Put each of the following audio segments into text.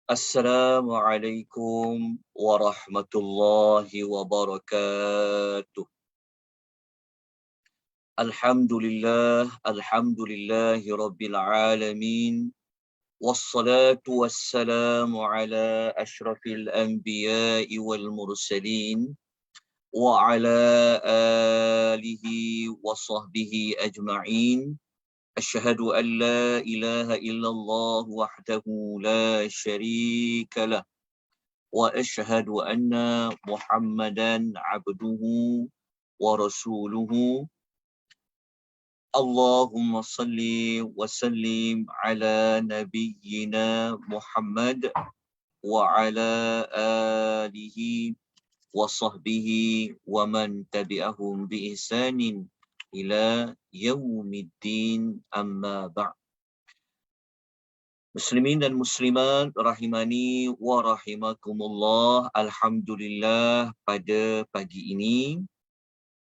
Assalamualaikum warahmatullahi wabarakatuh. Alhamdulillahi rabbil alamin. Wassalatu wassalamu ala ashrafil anbiya'i wal mursalin. Wa ala alihi wa sahbihi ajma'in. Asyhadu an la ilaha illallah wahdahu la syarika lah. وأشهد أن محمدا عبده ورسوله اللهم صل وسلم على نبينا محمد وعلى آله وصحبه ومن تبعهم بإحسان إلى يوم الدين أما بعد. Muslimin dan muslimat rahimani wa rahimakumullah. Alhamdulillah, pada pagi ini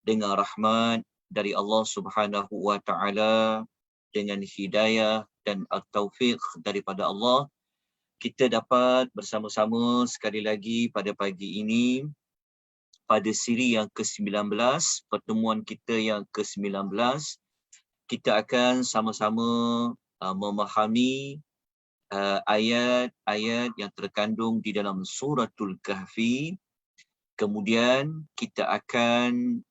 dengan rahmat dari Allah Subhanahu wa taala, dengan hidayah dan at-taufiq daripada Allah, kita dapat bersama-sama sekali lagi pada pagi ini pada siri yang ke-19, pertemuan kita yang ke-19. Kita akan sama-sama memahami ayat-ayat yang terkandung di dalam suratul Kahfi. Kemudian kita akan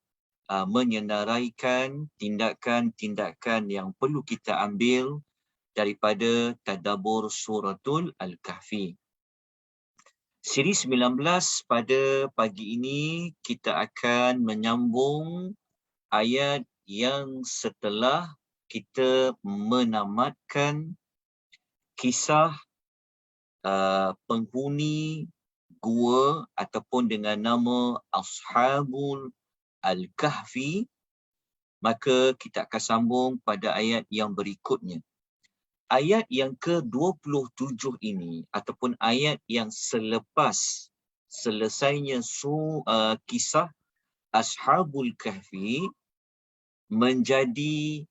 menyenaraikan tindakan-tindakan yang perlu kita ambil daripada tadabbur suratul Al-Kahfi. Siri 19 pada pagi ini kita akan menyambung ayat yang setelah kita menamatkan kisah penghuni gua ataupun dengan nama Ashabul Al-Kahfi, maka kita akan sambung pada ayat yang berikutnya. Ayat yang ke-27 ini ataupun ayat yang selepas selesainya kisah Ashabul Kahfi menjadi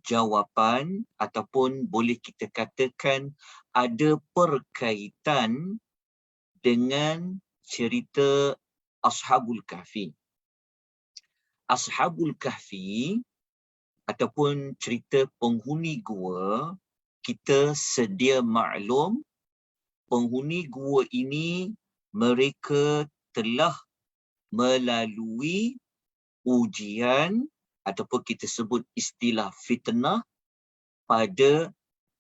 jawapan ataupun boleh kita katakan ada perkaitan dengan cerita Ashabul Kahfi. Ashabul Kahfi ataupun cerita penghuni gua, kita sedia maklum penghuni gua ini mereka telah melalui ujian ataupun kita sebut istilah fitnah pada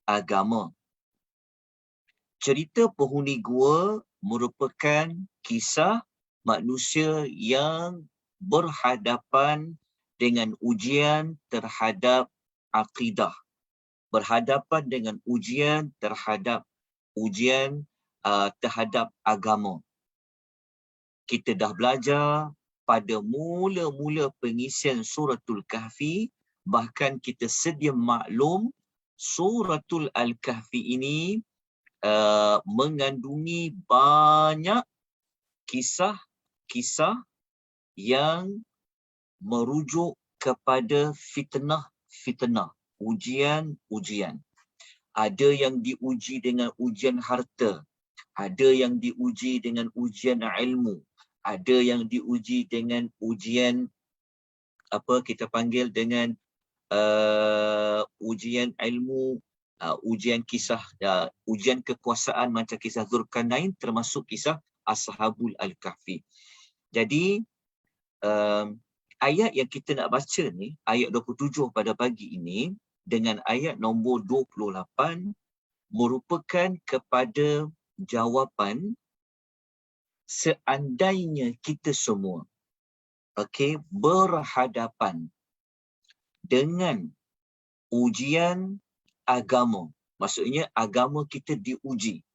agama. Cerita penghuni gua merupakan kisah manusia yang berhadapan dengan ujian terhadap akidah, berhadapan dengan ujian terhadap agama. Kita dah belajar pada mula-mula pengisian suratul Kahfi, bahkan kita sedia maklum suratul Al-Kahfi ini mengandungi banyak kisah-kisah yang merujuk kepada fitnah, ujian. Ada yang diuji dengan ujian harta, ada yang diuji dengan ujian ilmu, ada yang diuji dengan ujian kita panggil dengan ujian ilmu, ujian kisah, ujian kekuasaan macam kisah Dzulkarnain, termasuk kisah Ashabul Al-Kahfi. Jadi ayat yang kita nak baca ni, ayat 27 pada pagi ini dengan ayat nombor 28 merupakan kepada jawapan seandainya kita semua berhadapan dengan ujian agama. Maksudnya agama kita diuji.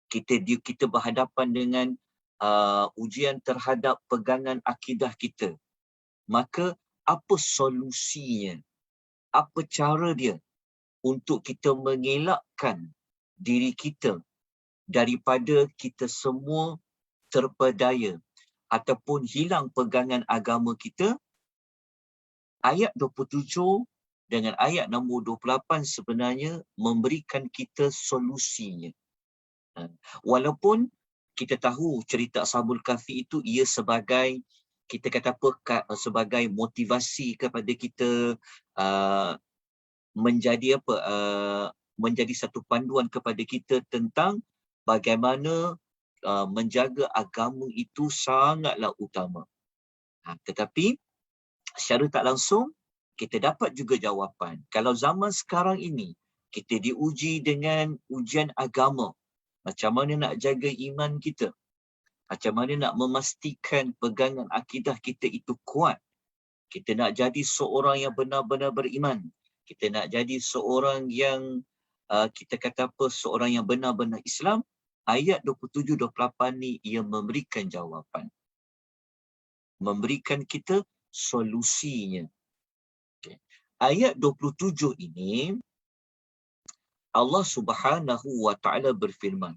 Kita berhadapan dengan ujian terhadap pegangan akidah kita. Maka apa solusinya? Apa cara dia untuk kita mengelakkan diri kita daripada kita semua terpedaya ataupun hilang pegangan agama kita? Ayat 27 dengan ayat nombor 28 sebenarnya memberikan kita solusinya. Walaupun kita tahu cerita Ashabul Kahfi itu ia sebagai, kita kata apa, sebagai motivasi kepada kita, menjadi apa, menjadi satu panduan kepada kita tentang bagaimana menjaga agama itu sangatlah utama. Tetapi secara tak langsung kita dapat juga jawapan. Kalau zaman sekarang ini kita diuji dengan ujian agama, macam mana nak jaga iman kita, macam mana nak memastikan pegangan akidah kita itu kuat, kita nak jadi seorang yang benar-benar beriman, kita nak jadi seorang yang kita kata apa, seorang yang benar-benar Islam. Ayat 27-28 ni ia memberikan jawapan, memberikan kita solusinya. Okay. Ayat 27 ini Allah Subhanahu wa taala berfirman.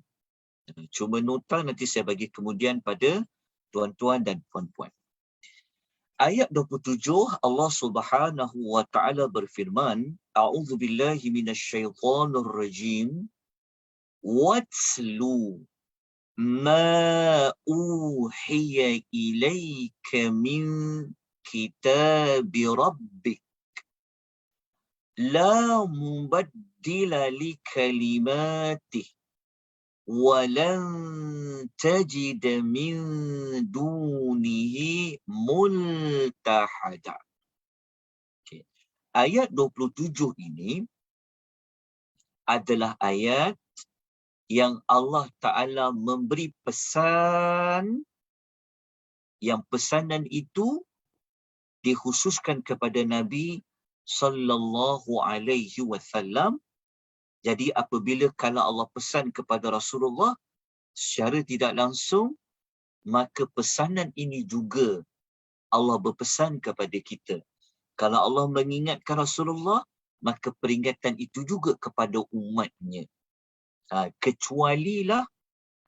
Cuma nota nanti saya bagi kemudian pada tuan-tuan dan puan-puan. Ayat 27 Allah Subhanahu wa taala berfirman, A'udzubillahi minasyaitonir rajim. Watslu ma uhiya ilaika min kitabi rabbik la mubaddila li kalimatih walan tajida min dunihi multahada. Okay. Ayat 27 ini adalah ayat yang Allah Ta'ala memberi pesan, yang pesanan itu dikhususkan kepada Nabi sallallahu alaihi wasallam. Jadi apabila kalau Allah pesan kepada Rasulullah secara tidak langsung, maka pesanan ini juga Allah berpesan kepada kita. Kalau Allah mengingatkan Rasulullah, maka peringatan itu juga kepada umatnya. Kecualilah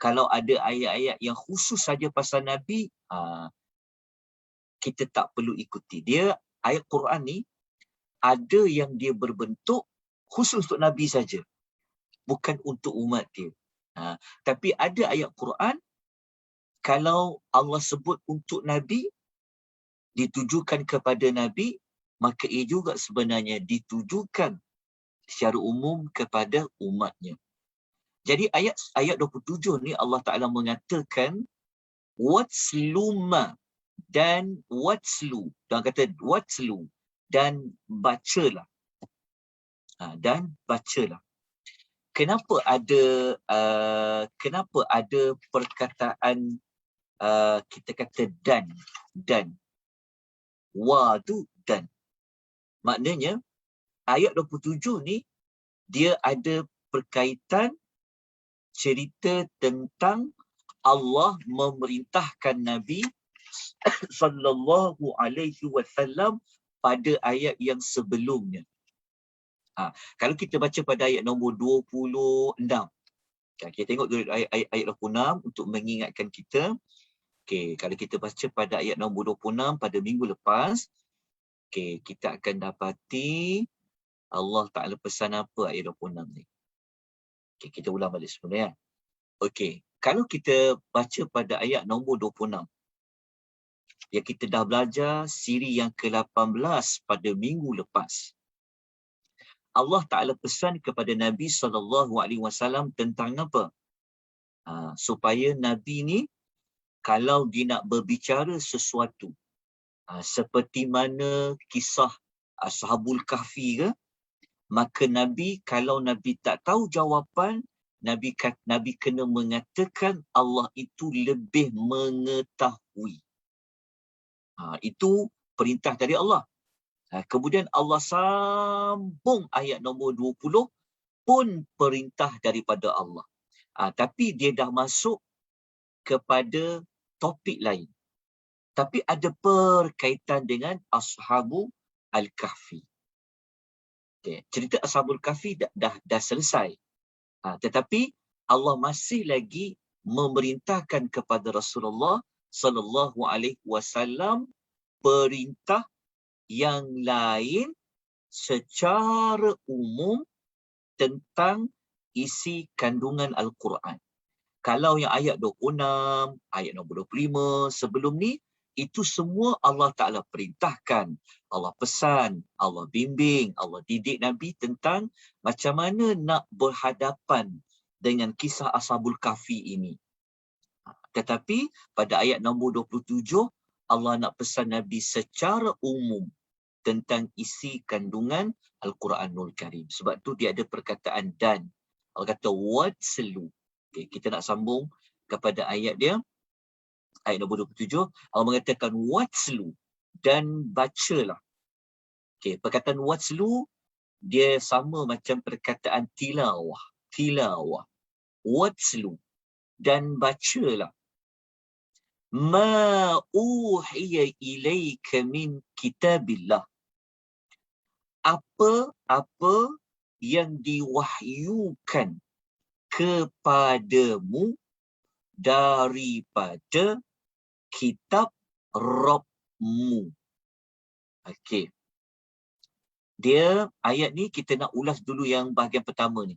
kalau ada ayat-ayat yang khusus saja pasal Nabi, kita tak perlu ikuti. Dia, ayat Quran ni, ada yang dia berbentuk khusus untuk Nabi saja, bukan untuk umat dia. Tapi ada ayat Quran, kalau Allah sebut untuk Nabi, ditujukan kepada Nabi, maka ia juga sebenarnya ditujukan secara umum kepada umatnya. Jadi ayat 27 ni Allah Ta'ala mengatakan watsluma dan watslu. Dan kata watslu dan bacalah. Dan bacalah. Kenapa ada perkataan kita kata dan wa tu dan. Maknanya ayat 27 ni dia ada berkaitan cerita tentang Allah memerintahkan Nabi sallallahu alaihi wasallam pada ayat yang sebelumnya. Kalau kita baca pada ayat nombor 26, kita tengok dulu ayat 26 untuk mengingatkan kita. Okay, kalau kita baca pada ayat nombor 26 pada minggu lepas, okay, kita akan dapati Allah Ta'ala pesan apa ayat 26 ni. Okay, kita ulang balik sebenarnya. Okey, kalau kita baca pada ayat nombor 26, yang kita dah belajar siri yang ke-18 pada minggu lepas. Allah Ta'ala pesan kepada Nabi SAW tentang apa? Supaya Nabi ni, kalau dia nak berbicara sesuatu, seperti mana kisah Ashabul Kahfi ke, maka Nabi, kalau Nabi tak tahu jawapan, Nabi kena mengatakan Allah itu lebih mengetahui. Itu perintah dari Allah. Kemudian Allah sambung ayat nombor 20 pun perintah daripada Allah. Tapi dia dah masuk kepada topik lain. Tapi ada berkaitan dengan Ashabul Al-Kahfi. Okay. Cerita Ashabul Kahfi dah selesai. Tetapi Allah masih lagi memerintahkan kepada Rasulullah sallallahu alaihi wasallam perintah yang lain secara umum tentang isi kandungan Al-Quran. Kalau yang ayat 26, ayat nombor 25, sebelum ni, itu semua Allah Ta'ala perintahkan, Allah pesan, Allah bimbing, Allah didik Nabi tentang macam mana nak berhadapan dengan kisah Ashabul Kahfi ini. Tetapi pada ayat nombor 27, Allah nak pesan Nabi secara umum tentang isi kandungan Al-Quranul Karim. Sebab tu dia ada perkataan dan. Allah kata watslu. Okay, kita nak sambung kepada ayat dia. Ayat nombor 27, Allah mengatakan watslu, dan bacalah. Okay, perkataan watslu, dia sama macam perkataan tilawah. Tilawah. Watslu, dan bacalah. Ma uhiya ilaika min kitabillah. Apa-apa yang diwahyukan kepadamu daripada kitab Rabbmu. Okey. Dia, ayat ni kita nak ulas dulu yang bahagian pertama ni.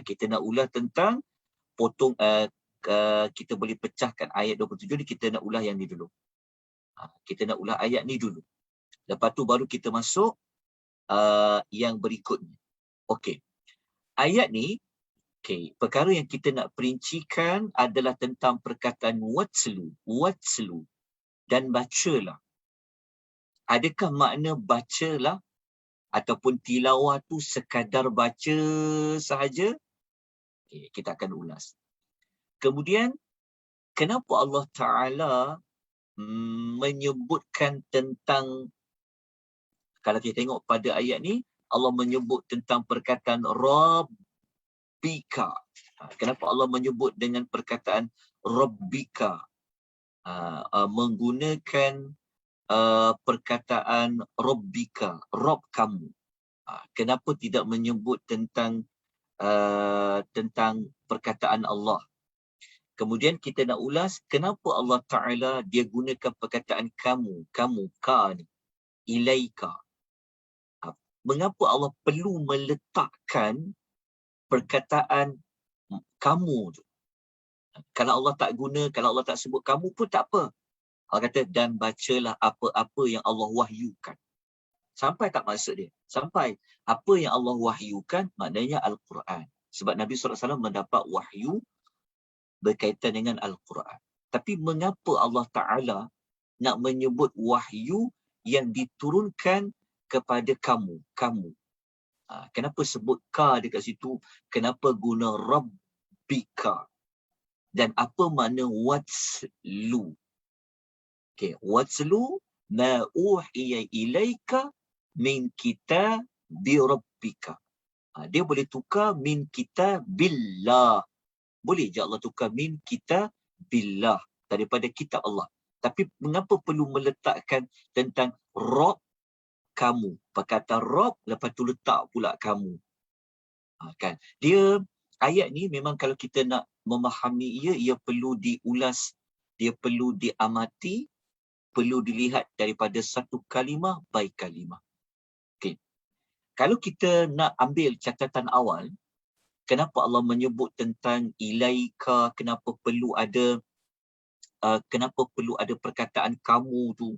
Kita nak ulas tentang potong, kita boleh pecahkan ayat 27 ni, kita nak ulas yang ni dulu. Kita nak ulas ayat ni dulu. Lepas tu baru kita masuk yang berikutnya. Okey. Ayat ni, perkara yang kita nak perincikan adalah tentang perkataan watslu, watslu, dan bacalah. Adakah makna bacalah ataupun tilawah tu sekadar baca sahaja? Kita akan ulas. Kemudian, kenapa Allah Ta'ala menyebutkan tentang, kalau kita tengok pada ayat ni, Allah menyebut tentang perkataan Rabbika. Kenapa Allah menyebut dengan perkataan Rabbika? Menggunakan perkataan Rabbika, Rabb kamu. Kenapa tidak menyebut tentang perkataan Allah? Kemudian kita nak ulas kenapa Allah Ta'ala dia gunakan perkataan kamu, ka ni, ilaika. Mengapa Allah perlu meletakkan perkataan kamu tu? Kalau Allah tak guna, kalau Allah tak sebut kamu pun tak apa. Allah kata, dan bacalah apa-apa yang Allah wahyukan. Sampai tak maksud dia? Sampai. Apa yang Allah wahyukan, maknanya Al-Quran. Sebab Nabi SAW mendapat wahyu berkaitan dengan Al-Quran. Tapi mengapa Allah Ta'ala nak menyebut wahyu yang diturunkan kepada kamu? Kenapa sebut ka dekat situ? Kenapa guna Rabbika? Dan apa makna watslu? Watslu ma uhiya ilaika min kitabi rabbika. Dia boleh tukar min kitabillah. Boleh je Allah tukar min kitabillah, daripada kitab Allah. Tapi mengapa perlu meletakkan tentang Rabb kamu? Perkataan Rabb, lepas tu letak pula kamu. Kan? Dia, ayat ni memang kalau kita nak memahami ia perlu diulas, dia perlu diamati, perlu dilihat daripada satu kalimah by kalimah. Okay. Kalau kita nak ambil catatan awal, kenapa Allah menyebut tentang ilaika, kenapa perlu ada perkataan kamu tu,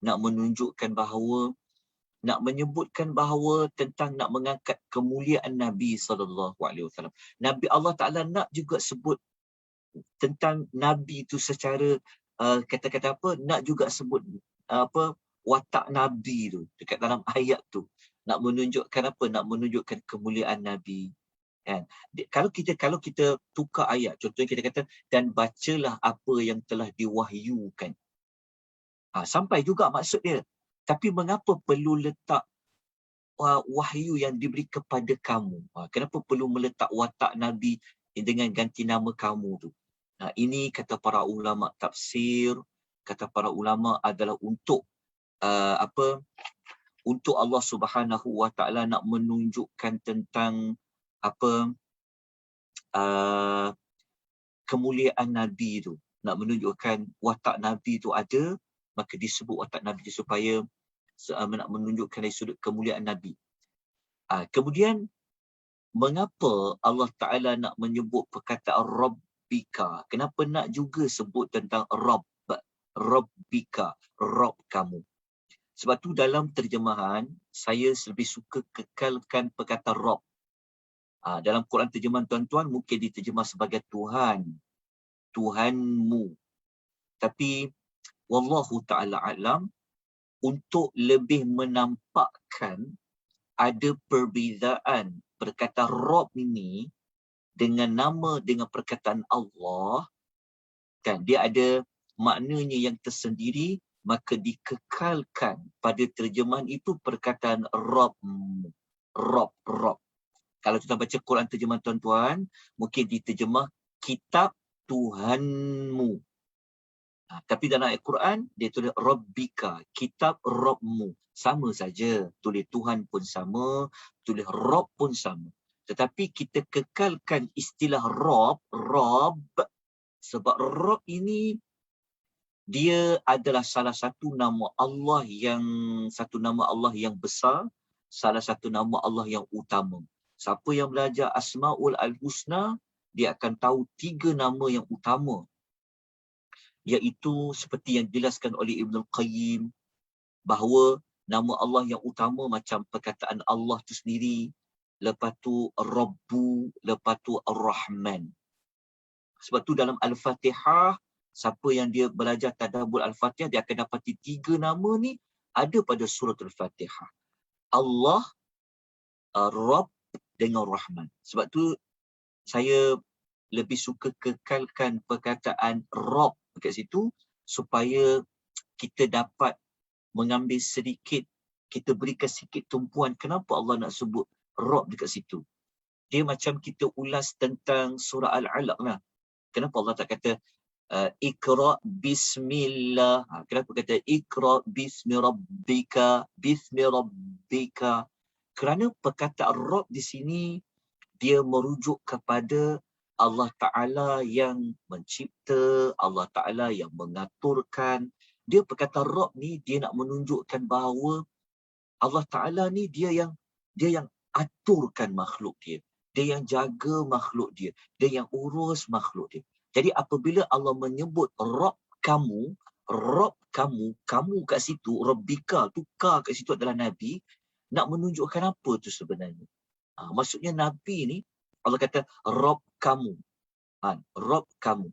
nak menunjukkan bahawa, nak menyebutkan bahawa tentang nak mengangkat kemuliaan Nabi SAW. Nabi Allah Ta'ala nak juga sebut tentang Nabi tu secara kata-kata apa, nak juga sebut watak Nabi tu dekat dalam ayat tu. Nak menunjukkan apa? Nak menunjukkan kemuliaan Nabi. Kan? Kalau kita tukar ayat, contohnya kita kata, dan bacalah apa yang telah diwahyukan. Sampai juga maksud dia. Tapi mengapa perlu letak wahyu yang diberi kepada kamu? Kenapa perlu meletak watak Nabi dengan ganti nama kamu tu? Ini kata para ulama tafsir, kata para ulama adalah untuk untuk Allah Subhanahu Wa Taala nak menunjukkan tentang kemuliaan Nabi tu, nak menunjukkan watak Nabi tu ada, maka disebut watak Nabi supaya nak menunjukkan dari sudut kemuliaan Nabi. Kemudian mengapa Allah Ta'ala nak menyebut perkataan Rabbika. Kenapa nak juga sebut tentang Rabb? Rabbika, Rabb kamu. Sebab tu dalam terjemahan, saya lebih suka kekalkan perkataan Rabb. Dalam Quran terjemahan tuan-tuan mungkin diterjemah sebagai Tuhan, Tuhanmu. Tapi wallahu ta'ala alam, untuk lebih menampakkan ada perbezaan perkataan Rabb ini dengan nama, dengan perkataan Allah, kan dia ada maknanya yang tersendiri, maka dikekalkan pada terjemahan itu perkataan Rabbmu. Rabb. Kalau kita baca Quran terjemahan tuan-tuan, mungkin diterjemah kitab Tuhanmu. Tapi dalam Al-Quran, dia tulis Rabbika, kitab Rabbmu. Sama saja. Tulis Tuhan pun sama, tulis Rabb pun sama. Tetapi kita kekalkan istilah Rabb, sebab Rabb ini dia adalah salah satu nama Allah yang besar, salah satu nama Allah yang utama. Siapa yang belajar Asmaul Al-Husna, dia akan tahu 3 nama yang utama. Iaitu seperti yang dijelaskan oleh Ibn Al-Qayyim, bahawa nama Allah yang utama macam perkataan Allah tu sendiri, lepas tu Rabbu, lepas tu Ar-Rahman. Sebab tu dalam Al-Fatihah, siapa yang dia belajar tadabbur Al-Fatihah, dia akan dapati 3 nama ni ada pada surah Al-Fatihah. Allah, Rabb dengan Rahman. Sebab tu saya lebih suka kekalkan perkataan Rabb dekat situ, supaya kita dapat mengambil sedikit, kita berikan sedikit tumpuan kenapa Allah nak sebut Rabb dekat situ. Dia macam kita ulas tentang surah Al-Alaq lah. Kenapa Allah tak kata Iqra bismillah? Kenapa kata Iqra bismi rabbika, bismi rabbika? Kerana perkataan Rabb di sini dia merujuk kepada Allah Ta'ala yang mencipta, Allah Ta'ala yang mengaturkan. Dia perkataan Rabb ni dia nak menunjukkan bahawa Allah Ta'ala ni dia yang aturkan makhluk dia. Dia yang jaga makhluk dia. Dia yang urus makhluk dia. Jadi apabila Allah menyebut Rabb kamu kat situ, Rabbika tu, ka kat situ adalah Nabi, nak menunjukkan apa tu sebenarnya? Maksudnya Nabi ni, Allah kata Rabb kamu. Rabb kamu.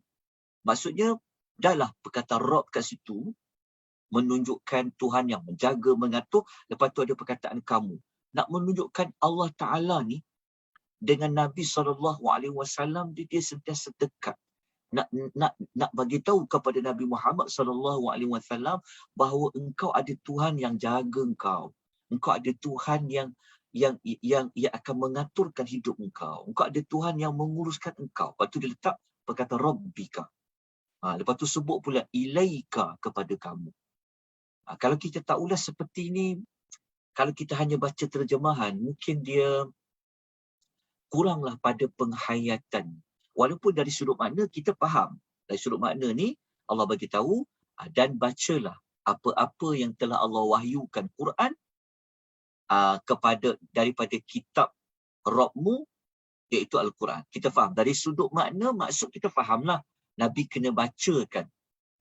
Maksudnya, dahlah perkataan Rabb kat situ, menunjukkan Tuhan yang menjaga, mengatur, lepas tu ada perkataan kamu. Nak menunjukkan Allah Ta'ala ni, dengan Nabi SAW, dia sentiasa dekat. Nak bagi tahu kepada Nabi Muhammad SAW bahawa engkau ada Tuhan yang jaga engkau. Engkau ada Tuhan yang akan mengaturkan hidup engkau. Engkau ada Tuhan yang menguruskan engkau. Lepas tu dia letak perkataan Rabbika. Lepas tu sebut pula ilaika kepada kamu. Kalau kita tak ulas seperti ini, kalau kita hanya baca terjemahan, mungkin dia kuranglah pada penghayatan. Walaupun dari sudut makna kita faham. Dari sudut makna ni Allah bagi tahu, dan bacalah apa-apa yang telah Allah wahyukan Quran daripada kitab Rabbmu, iaitu Al-Quran. Kita faham. Dari sudut makna, maksud kita fahamlah. Nabi kena bacakan.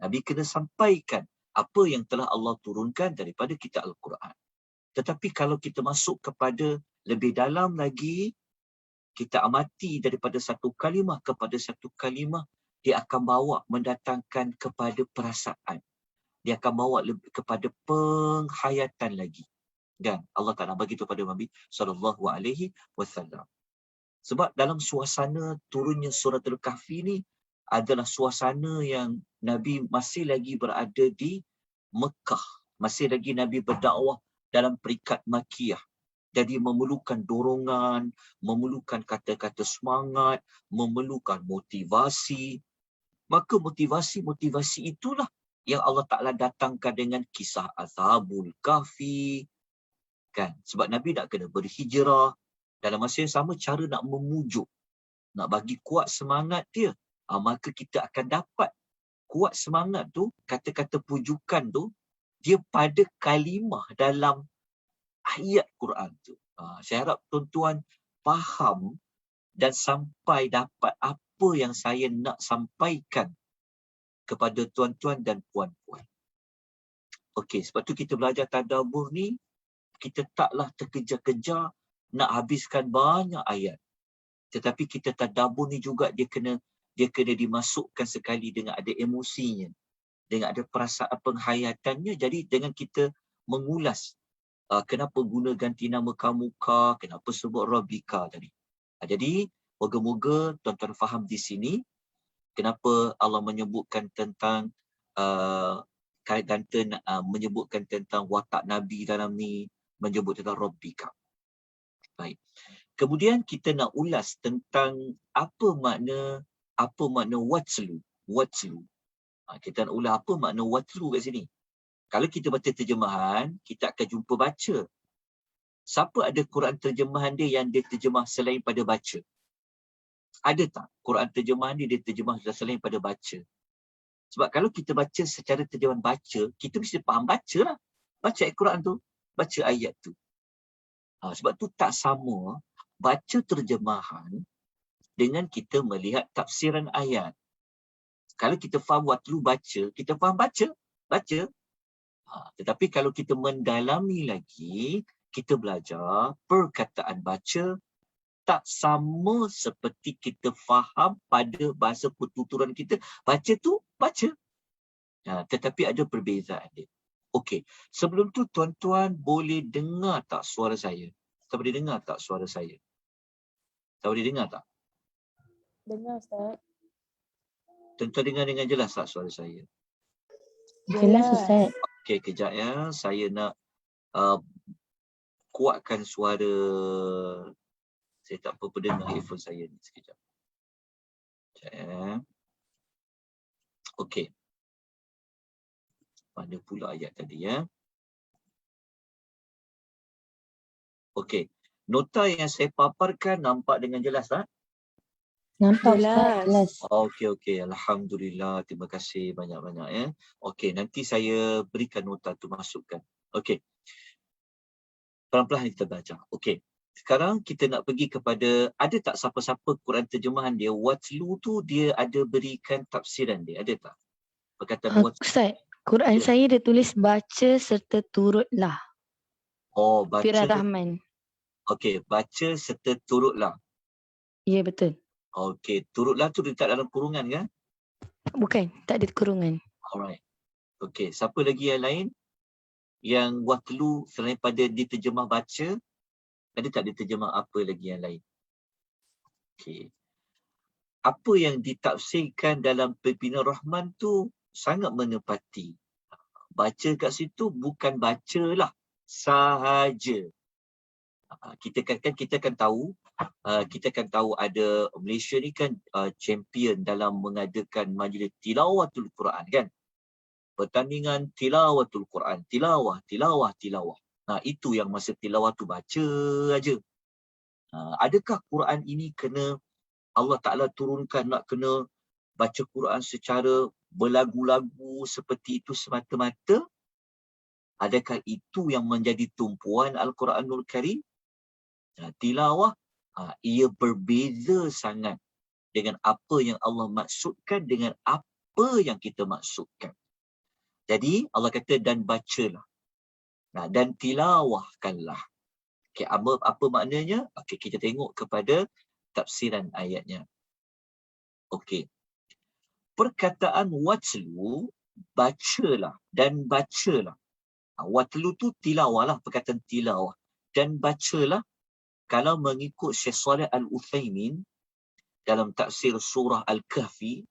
Nabi kena sampaikan apa yang telah Allah turunkan daripada kitab Al-Quran. Tetapi kalau kita masuk kepada lebih dalam lagi, kita amati daripada satu kalimah kepada satu kalimah, dia akan bawa mendatangkan kepada perasaan. Dia akan bawa kepada penghayatan lagi. Dan Allah Ta'ala bagi itu pada Nabi SAW. Sebab dalam suasana turunnya surah Al-Kahfi ni adalah suasana yang Nabi masih lagi berada di Mekah. Masih lagi Nabi berdakwah dalam peringkat Makkiyah. Jadi memerlukan dorongan, memerlukan kata-kata semangat, memerlukan motivasi. Maka motivasi itulah yang Allah Ta'ala datangkan dengan kisah Ashabul Kahfi. Kan? Sebab Nabi nak kena berhijrah. Dalam masa yang sama, cara nak memujuk, nak bagi kuat semangat dia. Maka kita akan dapat kuat semangat tu, kata-kata pujukan tu, dia pada kalimah dalam ayat Quran tu. Saya harap tuan-tuan faham dan sampai dapat apa apa yang saya nak sampaikan kepada tuan-tuan dan puan-puan. Okey, sebab tu kita belajar tadabbur ni, kita taklah terkejar-kejar nak habiskan banyak ayat. Tetapi kita tadabbur ni juga dia kena dimasukkan sekali dengan ada emosinya, dengan ada perasaan penghayatannya. Jadi dengan kita mengulas kenapa guna ganti nama Kamuka, kenapa sebut Rabbika tadi. Jadi moga-moga tuan-tuan faham di sini kenapa Allah menyebutkan tentang menyebutkan tentang watak Nabi dalam ni, menyebut tentang Rabbika. Baik. Kemudian kita nak ulas tentang apa makna watlu. Kita nak ulas apa makna watlu kat sini. Kalau kita baca terjemahan, kita akan jumpa baca. Siapa ada Quran terjemahan dia yang dia terjemah selain pada baca? Ada tak Quran terjemahan dia terjemah selain pada baca? Sebab kalau kita baca secara terjemahan baca, kita mesti faham baca lah. Baca ayat Quran tu, baca ayat tu. Sebab tu tak sama baca terjemahan dengan kita melihat tafsiran ayat. Kalau kita faham watlu baca, kita faham baca. Tetapi kalau kita mendalami lagi, kita belajar perkataan baca tak sama seperti kita faham pada bahasa pertuturan kita. Baca tu, baca. Tetapi ada perbezaan dia. Okey, sebelum tu tuan-tuan boleh dengar tak suara saya? Tak boleh dengar tak suara saya? Tak boleh dengar tak? Dengar, Ustaz. Tuan-tuan dengar dengan jelas tak suara saya? Jelas, Ustaz. Okey, kejap ya. Saya nak kuatkan suara. Saya tak apa dengar earphone saya ni sekejap. Sekejap ya. Okey. Mana pula ayat tadi ya? Okey. Nota yang saya paparkan nampak dengan jelas tak? Nampak, Ustaz. Jelas. Okey. Alhamdulillah. Terima kasih banyak-banyak ya. Okey, nanti saya berikan nota tu, masukkan. Okey. Pelan-pelan kita baca. Okey. Sekarang kita nak pergi kepada, ada tak siapa-siapa Quran terjemahan dia, watlu tu dia ada berikan tafsiran dia, ada tak? Perkataan watlu. Ustaz, Quran saya dia tulis baca serta turutlah. Oh, baca. Firman Rahman. Okey, baca serta turutlah. Ya, betul. Okey, turutlah tu letak dalam kurungan kan? Bukan, tak ada kurungan. Alright. Okey, siapa lagi yang lain? Yang watlu selain pada diterjemah baca, ada tak diterjemah apa lagi yang lain? Okey. Apa yang ditafsirkan dalam Pimpinan Rahman tu sangat menepati. Baca kat situ bukan bacalah sahaja. Kita kan tahu ada Malaysia ni kan champion dalam mengadakan majlis tilawatul Quran kan. Pertandingan tilawatul Quran, tilawah. Itu yang masa tilawah tu baca aja. Adakah Quran ini kena Allah Ta'ala turunkan nak kena baca Quran secara berlagu-lagu seperti itu semata-mata? Adakah itu yang menjadi tumpuan Al-Quranul Karim? Tilawah, ia berbeza sangat dengan apa yang Allah maksudkan dengan apa yang kita maksudkan. Jadi Allah kata dan bacalah. Dan tilawahkanlah. Okay, apa maknanya? Okay, kita tengok kepada tafsiran ayatnya. Okey. Perkataan watlu, bacalah dan bacalah. Watlu tu tilawah lah, perkataan tilawah. Dan bacalah, kalau mengikut Syekh Saleh Al-Uthaymin dalam tafsir surah Al-Kahfi,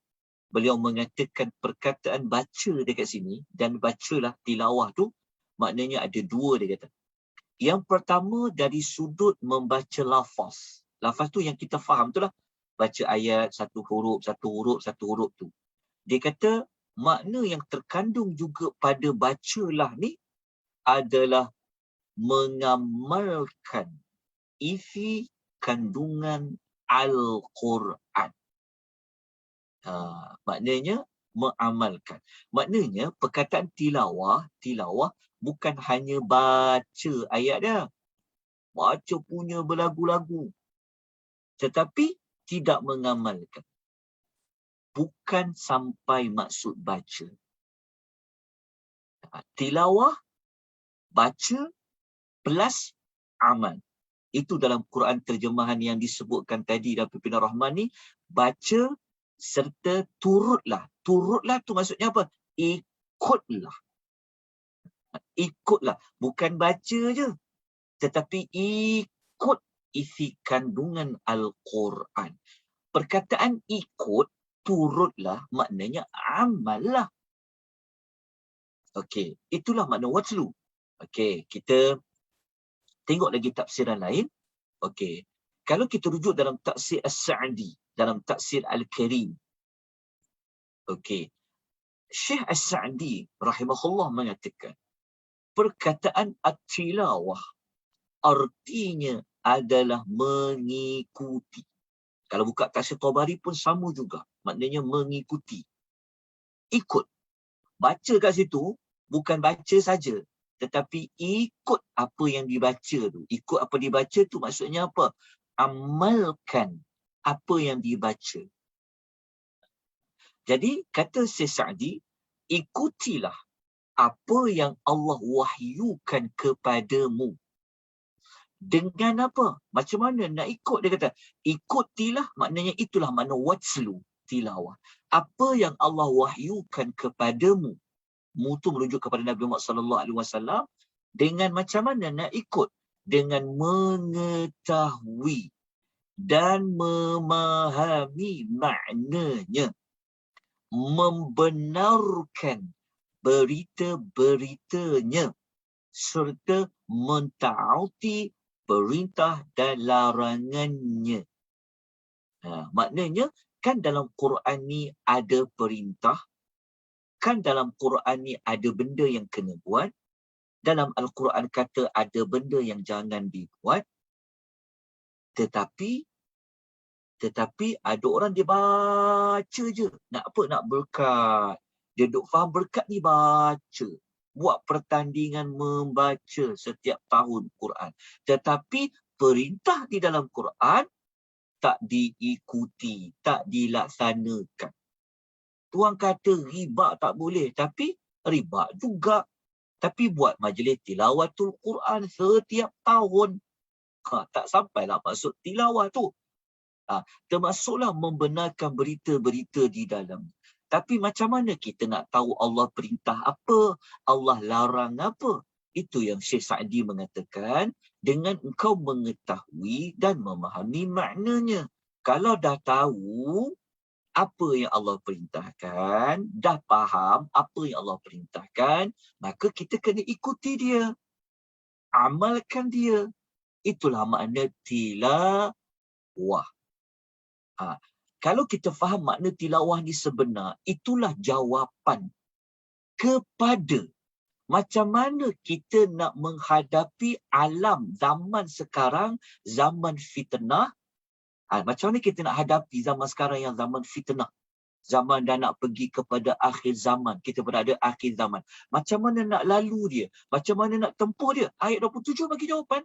beliau mengatakan perkataan baca dekat sini dan bacalah tilawah tu maknanya ada dua dia kata. Yang pertama dari sudut membaca lafaz. Lafaz tu yang kita faham tu lah. Baca ayat satu huruf tu. Dia kata makna yang terkandung juga pada bacalah ni adalah mengamalkan isi kandungan Al-Quran. Maknanya mengamalkan. Maknanya perkataan tilawah bukan hanya baca ayat dia. Baca punya berlagu-lagu. Tetapi tidak mengamalkan. bukan sampai maksud baca. Tilawah, baca plus amal. Itu dalam Quran terjemahan yang disebutkan tadi dalam pimpinan Rahman ni, baca serta turutlah. Turutlah tu maksudnya apa? Ikutlah. Ikutlah. Bukan baca je, tetapi ikut isi kandungan Al-Quran. Perkataan ikut, turutlah, maknanya amallah. Okey, itulah makna watlu. Okey, kita tengok lagi tafsiran lain. Okey, kalau kita rujuk dalam tafsir As-Sa'di, dalam tafsir Al-Karim. Okey, Syekh As-Sa'di rahimahullah mengatakan, perkataan at-tilawah artinya adalah mengikuti. Kalau buka tafsir Tabari pun sama juga. Maknanya mengikuti. Ikut. Baca kat situ, bukan baca saja, tetapi ikut apa yang dibaca tu. Ikut apa dibaca tu maksudnya apa? Amalkan apa yang dibaca. Jadi, kata Syekh Sa'di, ikutilah apa yang Allah wahyukan kepadamu. Dengan apa? Macam mana nak ikut? Dia kata, ikutilah, maknanya itulah makna watslu, tilawah. Apa yang Allah wahyukan kepadamu. Mu tu merujuk kepada Nabi Muhammad SAW. Dengan macam mana nak ikut? Dengan mengetahui dan memahami maknanya. Membenarkan berita-beritanya. Serta mentaati perintah dan larangannya. Maknanya, kan dalam Quran ni ada perintah, kan dalam Quran ni ada benda yang kena buat, dalam Al-Quran kata ada benda yang jangan dibuat, tetapi ada orang dia baca je, nak apa? Nak berkat. Dia duk faham berkat ni baca. Buat pertandingan membaca setiap tahun Quran. Tetapi perintah di dalam Quran tak diikuti, tak dilaksanakan. Tuan kata riba tak boleh, tapi riba juga. Tapi buat majlis tilawatul Quran setiap tahun. Tak sampailah maksud tilawah tu. Termasuklah membenarkan berita-berita di dalam. Tapi macam mana kita nak tahu Allah perintah apa, Allah larang apa? Itu yang Syekh Sa'di mengatakan, dengan engkau mengetahui dan memahami maknanya. Kalau dah tahu apa yang Allah perintahkan, dah faham apa yang Allah perintahkan, maka kita kena ikuti dia. Amalkan dia. Itulah makna tilawah. Kalau kita faham makna tilawah ni sebenar, itulah jawapan kepada macam mana kita nak menghadapi alam zaman sekarang, zaman fitnah. Macam mana kita nak hadapi zaman sekarang yang zaman fitnah. Zaman dah nak pergi kepada akhir zaman. Kita berada akhir zaman. Macam mana nak lalu dia? Macam mana nak tempuh dia? Ayat 27 bagi jawapan.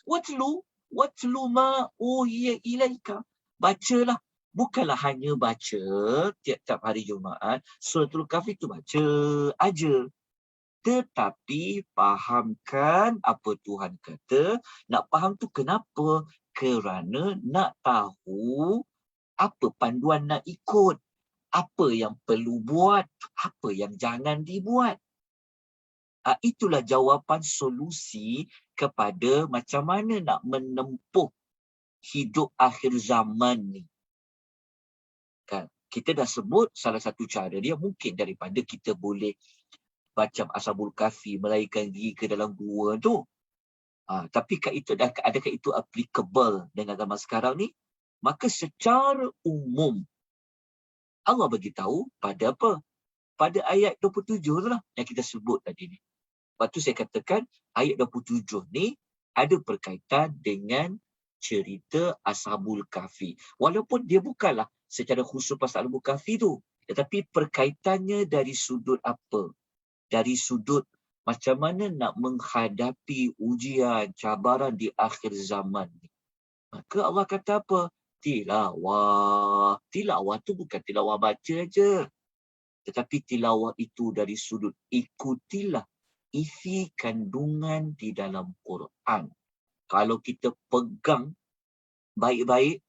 Watlu ma uhiya ilaika. Bacalah. Bukanlah hanya baca tiap-tiap hari Jumaat. Suratul Kahfi tu baca aja. Tetapi fahamkan apa Tuhan kata. Nak faham tu kenapa? Kerana nak tahu apa panduan nak ikut. Apa yang perlu buat. Apa yang jangan dibuat. Itulah jawapan solusi kepada macam mana nak menempuh hidup akhir zaman ni. Kan? Kita dah sebut salah satu cara dia mungkin daripada kita boleh baca Ashabul Kahfi, melarikan diri ke dalam gua tu. Tapi adakah itu applicable dengan zaman sekarang ni? Maka secara umum Allah beritahu pada apa? Pada ayat 27 tu lah yang kita sebut tadi ni. Lepas tu saya katakan ayat 27 ni ada berkaitan dengan cerita Ashabul Kahfi. Walaupun dia bukanlah secara khusus pasal Ashabul Kahfi tu, tetapi perkaitannya dari sudut apa? Dari sudut macam mana nak menghadapi ujian, cabaran di akhir zaman ni. Maka Allah kata apa? tilawah. Tilawah tu bukan tilawah baca aja. Tetapi tilawah itu dari sudut ikutilah isi kandungan di dalam Quran. Kalau kita pegang baik-baik,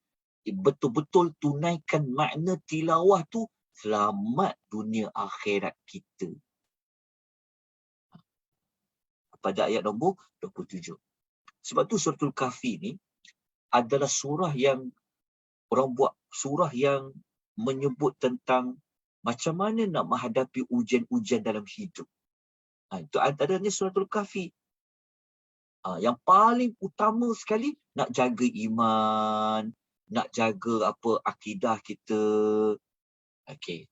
betul-betul tunaikan makna tilawah tu, selamat dunia akhirat kita. Pada ayat nombor 27. Sebab tu suratul Kahfi ni adalah surah yang orang buat surah yang menyebut tentang macam mana nak menghadapi ujian-ujian dalam hidup. Itu antaranya suratul Kahfi. Yang paling utama sekali nak jaga iman, nak jaga apa akidah kita. Okey.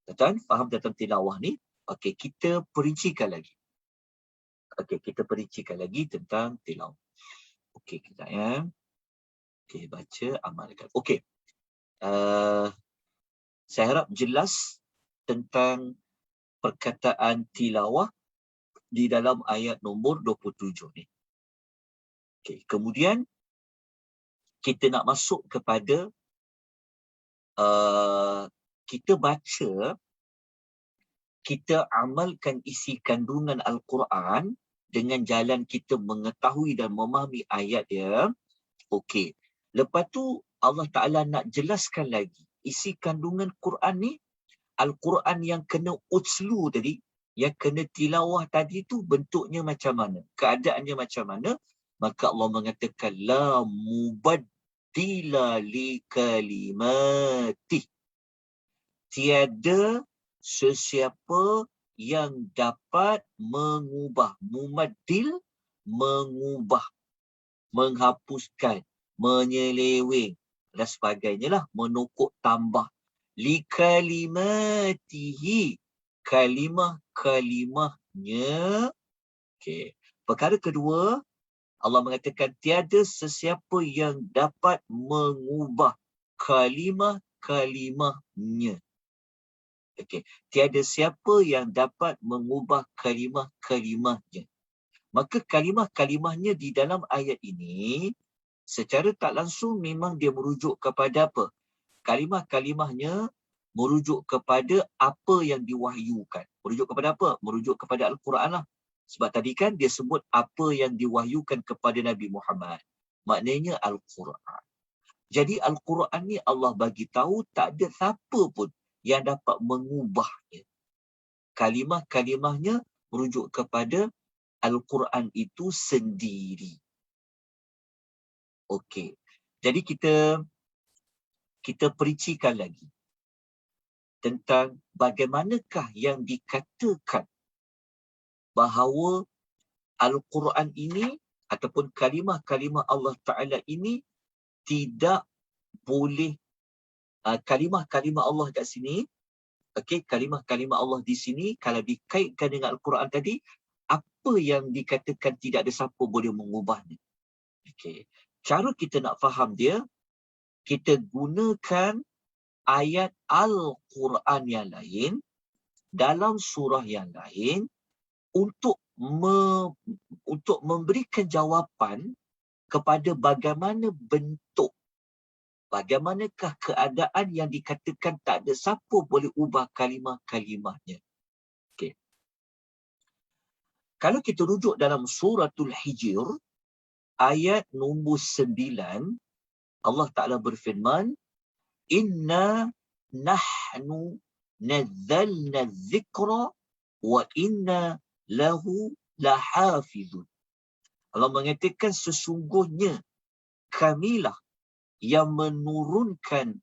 Tuan-tuan faham tentang tilawah ni? Okey, kita perincikan lagi. Okey, kita perincikan lagi tentang tilawah. Okey, kita ya. Okey, baca, amalkan. Okey. Saya harap jelas tentang perkataan tilawah di dalam ayat nombor 27 ni. Okey, kemudian kita nak masuk kepada kita baca, kita amalkan isi kandungan Al-Quran dengan jalan kita mengetahui dan memahami ayat dia. Okey. Lepas tu Allah Ta'ala nak jelaskan lagi isi kandungan Quran ni. Al-Quran yang kena utslu tadi, yang kena tilawah tadi tu bentuknya macam mana, keadaannya macam mana. Maka Allah mengatakan la mubaddila li kalimati. Tiada sesiapa yang dapat mengubah. Mumaddil, mengubah, menghapuskan, menyeleweng dan sebagainya lah, menukuk tambah. Li kalimatihi, kalimah-kalimahnya. Okey. Perkara kedua, Allah mengatakan tiada sesiapa yang dapat mengubah kalimah-kalimahnya. Okey, tiada siapa yang dapat mengubah kalimah-kalimahnya. Maka kalimah-kalimahnya di dalam ayat ini secara tak langsung memang dia merujuk kepada apa? Kalimah-kalimahnya merujuk kepada apa yang diwahyukan. Merujuk kepada apa? Merujuk kepada Al-Quran lah. Sebab tadi kan dia sebut apa yang diwahyukan kepada Nabi Muhammad. Maknanya Al-Quran. Jadi Al-Quran ni Allah bagi tahu tak ada siapa pun yang dapat mengubahnya. Kalimah-kalimahnya merujuk kepada Al-Quran itu sendiri. Okey. Jadi kita perincikan lagi tentang bagaimanakah yang dikatakan bahawa Al-Quran ini ataupun kalimah-kalimah Allah Ta'ala ini tidak boleh, kalimah-kalimah Allah kat sini, okey, kalimah-kalimah Allah di sini kalau dikaitkan dengan Al-Quran tadi, apa yang dikatakan tidak ada siapa boleh mengubahnya. Okey. Cara kita nak faham dia, kita gunakan ayat Al-Quran yang lain dalam surah yang lain untuk memberikan jawapan kepada bagaimana bentuk, bagaimanakah keadaan yang dikatakan tak ada siapa boleh ubah kalimah-kalimahnya. Okey. Kalau kita rujuk dalam suratul Hijr, ayat nombor 9, Allah Ta'ala berfirman, Inna nahnu nazzalna dzikra wa inna lahu lahafizun. Allah mengatakan sesungguhnya kamilah yang menurunkan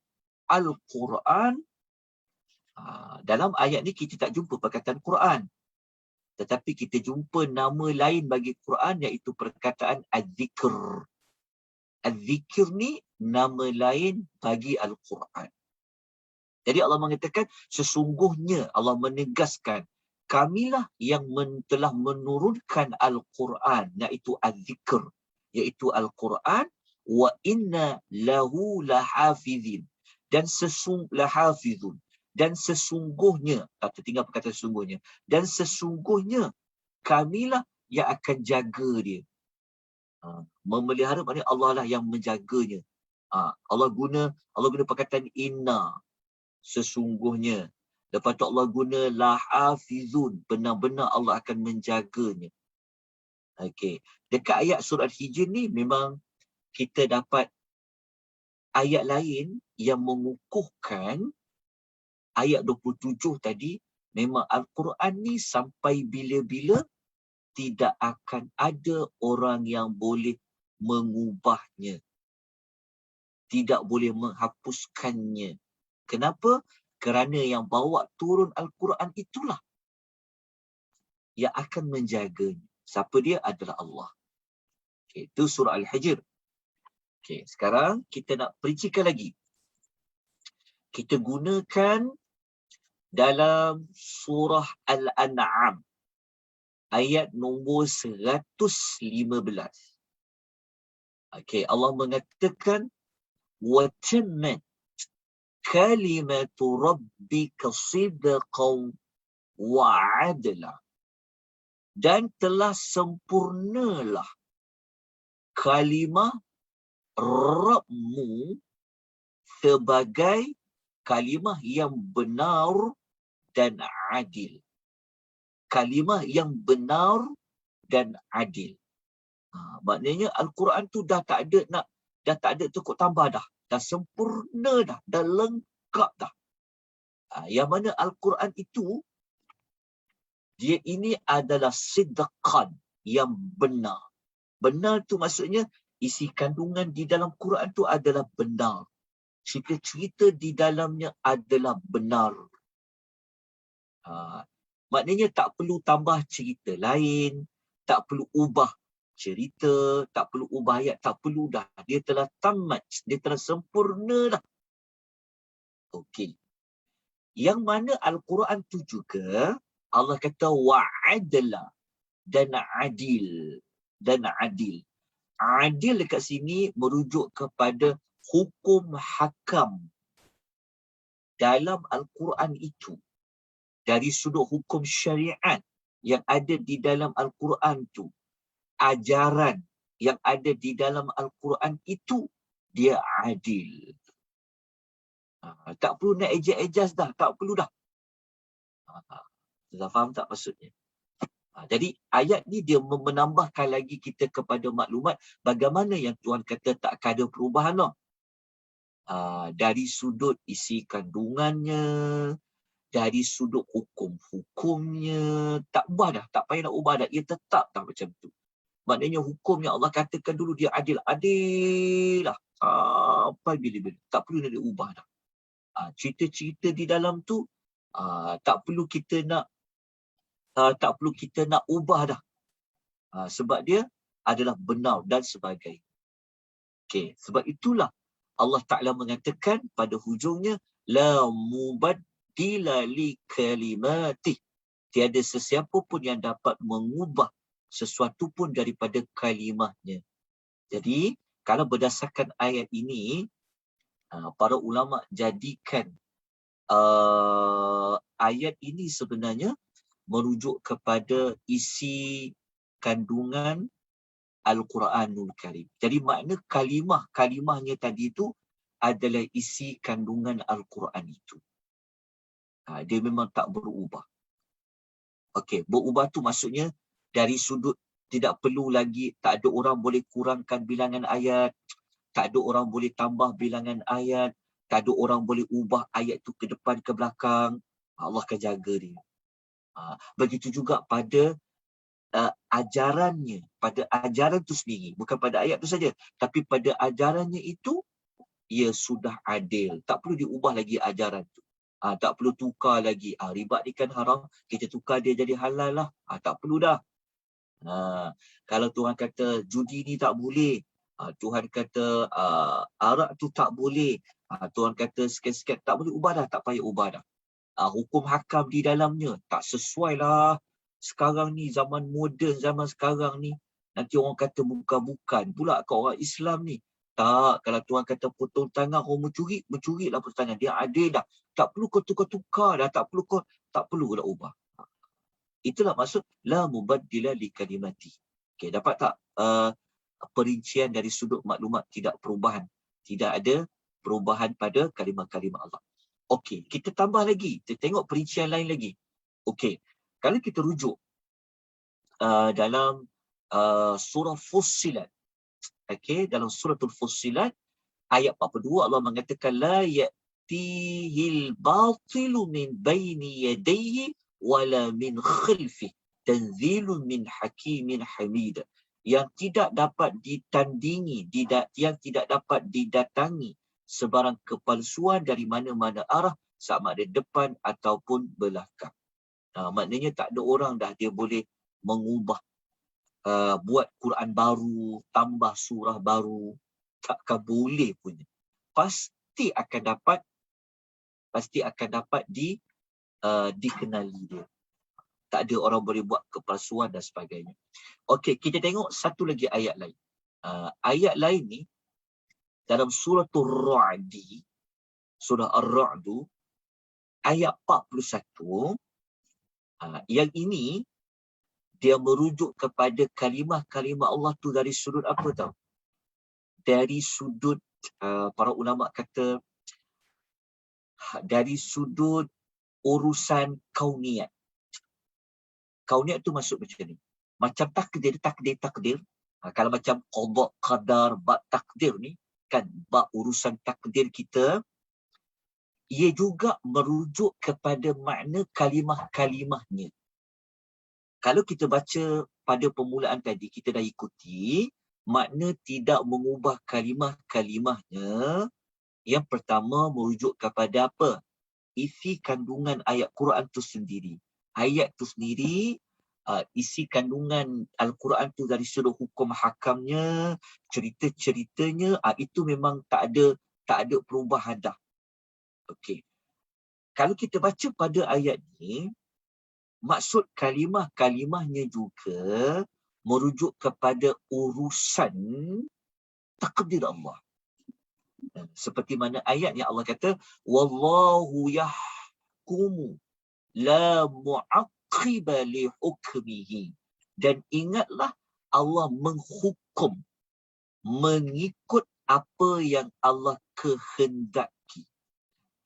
Al-Quran. Dalam ayat ni kita tak jumpa perkataan Quran. Tetapi kita jumpa nama lain bagi Quran iaitu perkataan Az-Zikr. Az-Zikr ni nama lain bagi Al-Quran. Jadi Allah mengatakan sesungguhnya, Allah menegaskan kamilah yang telah menurunkan Al-Quran iaitu Az-Zikr, iaitu Al-Quran, wa inna lahu lahafizin, dan lahafizun, dan sesungguhnya, tak tertinggal perkataan sesungguhnya, dan sesungguhnya kamilah yang akan jaga dia. Memelihara maknanya Allah lah yang menjaganya. Allah guna perkataan inna, sesungguhnya. Lepas tu Allah guna lahafizun, benar-benar Allah akan menjaganya. Okey. Dekat ayat surat Hijr ni memang kita dapat ayat lain yang mengukuhkan ayat 27 tadi. Memang Al-Quran ni sampai bila-bila tidak akan ada orang yang boleh mengubahnya. Tidak boleh menghapuskannya. Kenapa? Kerana yang bawa turun Al-Quran itulah yang akan menjaganya. Siapa dia? Adalah Allah. Okay, itu surah Al-Hijr. Okay, sekarang kita nak perincikan lagi. Kita gunakan dalam surah Al-An'am. Ayat nombor 115. Okay, Allah mengatakan, وَتَمَّتْ كَلِمَةُ رَبِّكَ صِدْقًا وَعَدْلًا. Dan telah sempurnalah kalimah Rabbmu sebagai kalimah yang benar dan adil. Kalimah yang benar dan adil. Maknanya Al-Quran tu dah tak ada tukuk tambah dah. Dah sempurna dah. Dah lengkap dah. Yang mana Al-Quran itu, dia ini adalah sidqan, yang benar. Benar tu maksudnya isi kandungan di dalam Quran tu adalah benar. Cerita-cerita di dalamnya adalah benar. Maknanya tak perlu tambah cerita lain, tak perlu ubah cerita, tak perlu ubah ayat, tak perlu dah. Dia telah tamat, dia telah sempurna dah. Okey. Yang mana Al-Quran tu juga Allah kata wa'adla, dan adil. Dan adil. Adil dekat sini merujuk kepada hukum hakam dalam Al-Quran itu. Dari sudut hukum syariat yang ada di dalam Al-Quran tu, ajaran yang ada di dalam Al-Quran itu, dia adil. Tak perlu nak ejas dah, tak perlu dah. Dah faham tak maksudnya? Jadi ayat ni dia menambahkan lagi kita kepada maklumat bagaimana yang Tuhan kata tak ada perubahan lah. Dari sudut isi kandungannya, dari sudut hukum-hukumnya, tak ubah dah, tak payah nak ubah dah, ia tetap dah macam tu. Maknanya hukum yang Allah katakan dulu dia adil lah. Sampai bila-bila. Tak perlu nak diubah dah. Cerita-cerita di dalam tu tak perlu kita nak ubah dah. Sebab dia adalah benar dan sebagainya. Okey, sebab itulah Allah Ta'ala mengatakan pada hujungnya, la mubaddila li kalimatih. Tiada sesiapa pun yang dapat mengubah sesuatu pun daripada kalimahnya. Jadi, kalau berdasarkan ayat ini, para ulama jadikan ayat ini sebenarnya merujuk kepada isi kandungan Al-Quranul Karim. Jadi makna kalimahnya tadi itu adalah isi kandungan Al-Quran itu. Dia memang tak berubah. Okey, berubah tu maksudnya dari sudut tidak perlu lagi, tak ada orang boleh kurangkan bilangan ayat, tak ada orang boleh tambah bilangan ayat, tak ada orang boleh ubah ayat tu ke depan ke belakang. Allah akan jaga dia. Begitu juga pada ajarannya, pada ajaran tu sendiri, bukan pada ayat tu saja, tapi pada ajarannya itu ia sudah adil, tak perlu diubah lagi ajaran tu. Tak perlu tukar lagi. Riba ni kan haram, kita tukar dia jadi halal lah. Tak perlu dah. Kalau Tuhan kata judi ni tak boleh, Tuhan kata arak tu tak boleh, Tuhan kata sikit-sikit tak boleh ubah dah, tak payah ubah dah. Hukum hakam di dalamnya tak sesuai lah. Sekarang ni zaman moden, zaman sekarang ni nanti orang kata bukan pula kat orang Islam ni. Tak, kalau Tuhan kata potong tangan orang mencuri lah potong tangan. Dia adil dah. Tak perlu kau tukar-tukar dah, tak perlu dah ubah. Itulah maksud la mubaddila li kalimati. Okey, dapat tak perincian dari sudut maklumat tidak perubahan Tidak ada perubahan pada kalimah-kalimah Allah. Okey, kita tambah lagi. Kita tengok perincian lain lagi. Okey, kalau kita rujuk dalam surah Fussilat. Okey, dalam suratul Fussilat ayat 42 Allah mengatakan la ya'tihil batilu min baini yadayhi wala min khalfihi tanzilun min hakimin hamid. Yang tidak dapat ditandingi, yang tidak dapat didatangi sebarang kepalsuan dari mana-mana arah, sama ada depan ataupun belakang. Maknanya tak ada orang dah dia boleh mengubah, buat Quran baru, tambah surah baru. Takkan boleh punya. Pasti akan dapat dikenali dia. Tak ada orang boleh buat kepalsuan dan sebagainya. Okey, kita tengok satu lagi ayat lain. Ayat lain ni dalam surah Ar-Ra'di, surah Ar-Ra'du, ayat 41, yang ini dia merujuk kepada kalimah-kalimah Allah tu dari sudut apa tau? Dari sudut, para ulama kata, dari sudut urusan kauniat. Kauniat tu masuk macam ni. Macam takdir. Kalau macam qada, qadar, bab takdir ni, kan bab urusan takdir kita, ia juga merujuk kepada makna kalimah-kalimahnya. Kalau kita baca pada permulaan tadi, kita dah ikuti, makna tidak mengubah kalimah-kalimahnya. Yang pertama merujuk kepada apa? Isi kandungan ayat Quran tu sendiri. Ayat tu sendiri, isi kandungan Al-Quran tu dari sudut hukum hakamnya, cerita-ceritanya, itu memang tak ada perubahan dah. Okey. Kalau kita baca pada ayat ni, maksud kalimah-kalimahnya juga merujuk kepada urusan takdir Allah. Seperti mana ayat yang Allah kata, wallahu yahkumu la mu'aqqiba li hukmihi. Dan ingatlah Allah menghukum mengikut apa yang Allah kehendaki.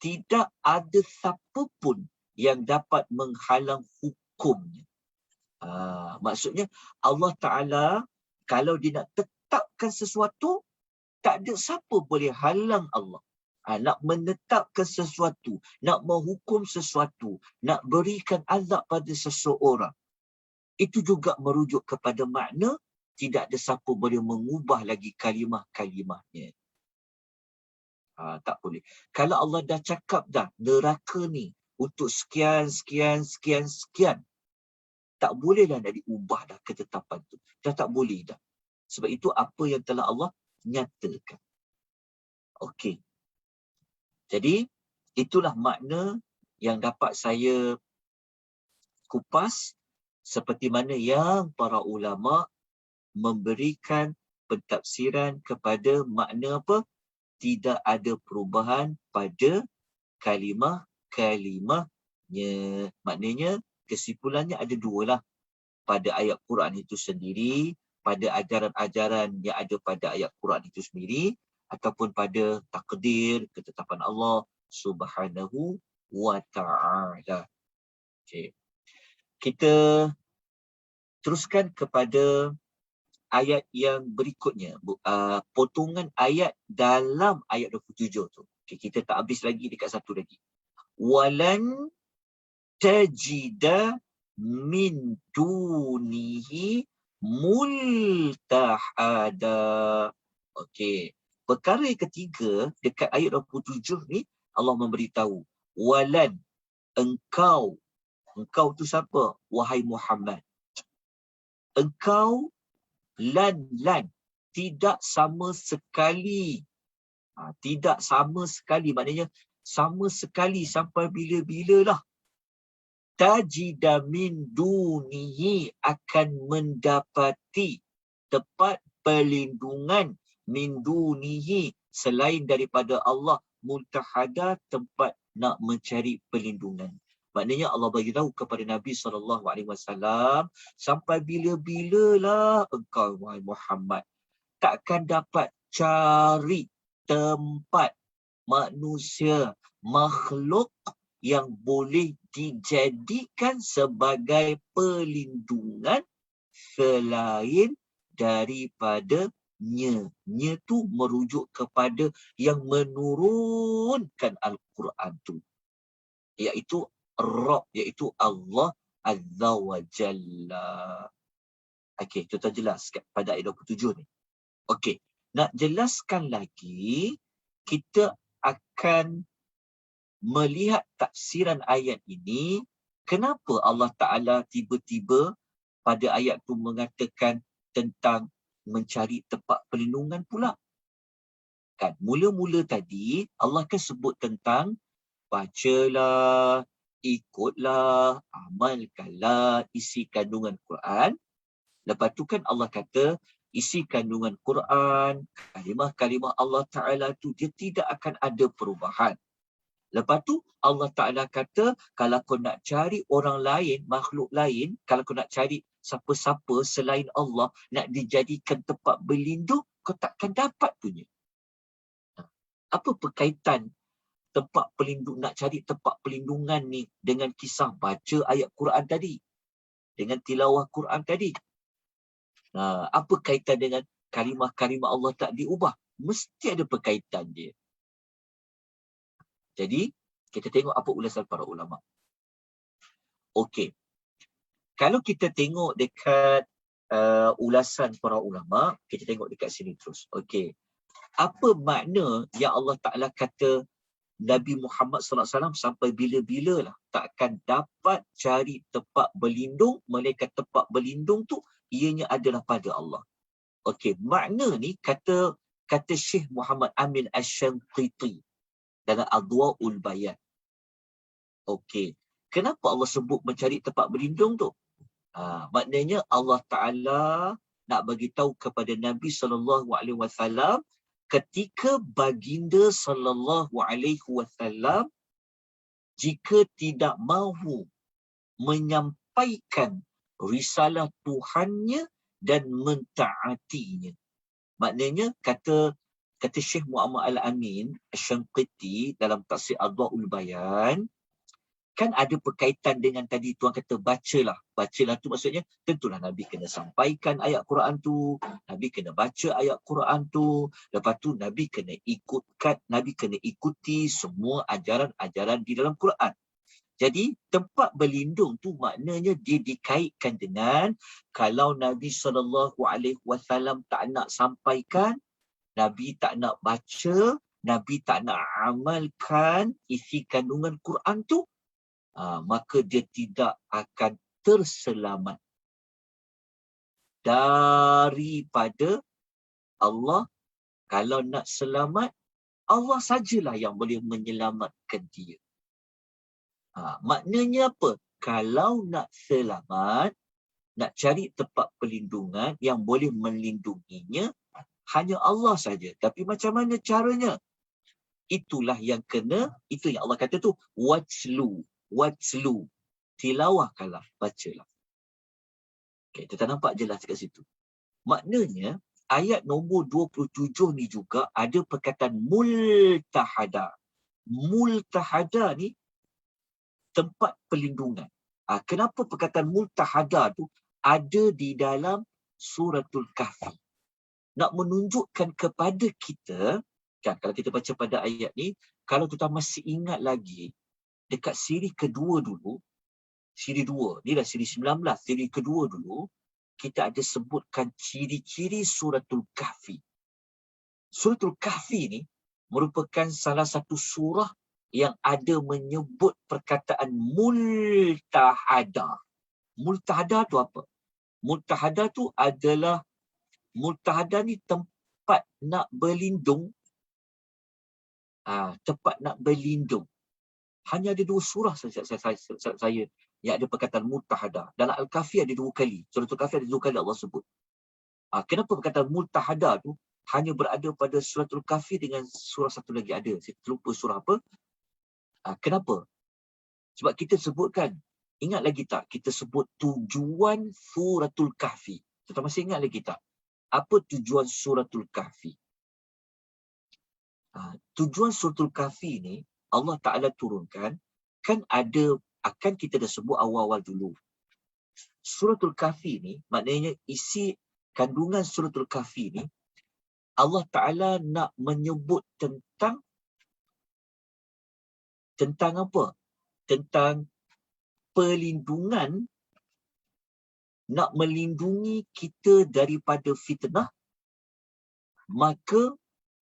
Tidak ada siapa pun yang dapat menghalang hukumnya. Maksudnya Allah Ta'ala kalau dia nak tetapkan sesuatu, tak ada siapa boleh halang Allah. Nak menetapkan sesuatu, nak menghukum sesuatu, nak berikan azab pada seseorang. Itu juga merujuk kepada makna tidak ada siapa boleh mengubah lagi kalimah-kalimahnya. Tak boleh. Kalau Allah dah cakap dah, neraka ni untuk sekian, tak bolehlah nak diubah dah ketetapan tu. Dah tak boleh dah. Sebab itu apa yang telah Allah nyatakan. Okey. Jadi, itulah makna yang dapat saya kupas seperti mana yang para ulama memberikan pentafsiran kepada makna apa? Tidak ada perubahan pada kalimah-kalimahnya. Maknanya, kesimpulannya ada dua lah. Pada ayat Quran itu sendiri, pada ajaran-ajaran yang ada pada ayat Quran itu sendiri, ataupun pada takdir, ketetapan Allah Subhanahu wa ta'ala. Okay. Kita teruskan kepada ayat yang berikutnya. Potongan ayat dalam ayat 27 tu. Okay, kita tak habis lagi dekat satu lagi. Walan tajida min dunihi multahada. Okey. Perkara yang ketiga dekat ayat 27 ni Allah memberitahu, walan, engkau tu siapa? Wahai Muhammad. Engkau lan tidak sama sekali. Tidak sama sekali maknanya sama sekali sampai bila-bilalah. Tajida min dunihi akan mendapati tempat perlindungan min dunihi selain daripada Allah, multahada, tempat nak mencari perlindungan. Maknanya Allah beritahu kepada Nabi SAW, sampai bila-bilalah engkau wahai Muhammad takkan dapat cari tempat, manusia, makhluk yang boleh dijadikan sebagai pelindungan selain daripada nya. Nya tu merujuk kepada yang menurunkan Al-Quran tu, iaitu Rabb, iaitu Allah Azza wa Jalla. Okey, kita jelas pada ayat 27 ni. Okey, nak jelaskan lagi, kita akan melihat tafsiran ayat ini. Kenapa Allah Ta'ala tiba-tiba pada ayat tu mengatakan tentang mencari tempat perlindungan pula? Kan, mula-mula tadi Allah kan sebut tentang bacalah, ikutlah, amalkanlah isi kandungan Quran. Lepas tu kan Allah kata isi kandungan Quran, kalimah-kalimah Allah Ta'ala tu dia tidak akan ada perubahan. Lepas tu Allah Ta'ala kata kalau kau nak cari orang lain, makhluk lain, kalau kau nak cari siapa-siapa selain Allah nak dijadikan tempat berlindung, kau takkan dapat punya. Apa berkaitan tempat pelindung, nak cari tempat perlindungan ni dengan kisah baca ayat Quran tadi, dengan tilawah Quran tadi? Apa kaitan dengan kalimah-kalimah Allah tak diubah? Mesti ada perkaitan dia. Jadi, kita tengok apa ulasan para ulama. Okey. Kalau kita tengok dekat ulasan para ulama, kita tengok dekat sini terus. Okey. Apa makna yang Allah Ta'ala kata Nabi Muhammad SAW sampai bila-bila lah takkan dapat cari tempat berlindung, melainkan tempat berlindung tu ianya adalah pada Allah. Okey, makna ni kata Syekh Muhammad Amin Asy-Syanqiti dalam Adwa'ul Bayan. Okey, kenapa Allah sebut mencari tempat berlindung tu? Maknanya Allah Ta'ala nak bagi tahu kepada Nabi SAW ketika baginda SAW jika tidak mahu menyampaikan risalah Tuhannya dan mentaatinya. Maknanya kata Syekh Muhammad Al-Amin Asy-Syanqiti dalam tafsir Adwa'ul Bayan, kan ada perkaitan dengan tadi tuan kata bacalah. Bacalah tu maksudnya tentulah Nabi kena sampaikan ayat Quran tu, Nabi kena baca ayat Quran tu, lepas tu Nabi kena ikuti semua ajaran-ajaran di dalam Quran. Jadi tempat berlindung tu maknanya dia dikaitkan dengan kalau Nabi SAW tak nak sampaikan, Nabi tak nak baca, Nabi tak nak amalkan isi kandungan Quran tu, maka dia tidak akan terselamat daripada Allah. Kalau nak selamat, Allah sajalah yang boleh menyelamatkan dia. Maknanya apa? Kalau nak selamat, nak cari tempat perlindungan yang boleh melindunginya, hanya Allah saja. Tapi macam mana caranya? Itulah yang kena, itu yang Allah kata tu, Watslu, tilawahkanlah, bacalah. Okay, kita nampak jelas kat situ. Maknanya, ayat nombor 27 ni juga ada perkataan multahada. Multahada ni tempat perlindungan. Kenapa perkataan multahada tu ada di dalam suratul Kahfi? Nak menunjukkan kepada kita, kan, kalau kita baca pada ayat ni, kalau kita masih ingat lagi, dekat siri kedua dulu, siri 2, ni dah siri 19, siri kedua dulu, kita ada sebutkan ciri-ciri suratul Kahfi. Suratul Kahfi ni merupakan salah satu surah yang ada menyebut perkataan multahada. Multahada tu apa? Multahada tu adalah, multahada ni tempat nak berlindung. Tempat nak berlindung. Hanya ada 2 surah saya yang ada perkataan multahada. Dalam Al-Kahfi ada 2 kali. Surah Al-Kahfi ada 2 kali Allah sebut. Kenapa perkataan multahada tu hanya berada pada suratul Kahfi dengan surah satu lagi ada? Saya terlupa surah apa. Kenapa? Sebab kita sebutkan, ingat lagi tak kita sebut tujuan suratul Kahfi? Kita masih ingat lagi tak? Apa tujuan suratul Kahfi? Tujuan suratul Kahfi ni Allah Ta'ala turunkan, kan akan kita dah sebut awal-awal dulu. Suratul Kahfi ni maknanya isi kandungan suratul Kahfi ni Allah Ta'ala nak menyebut tentang apa? Tentang perlindungan, nak melindungi kita daripada fitnah. Maka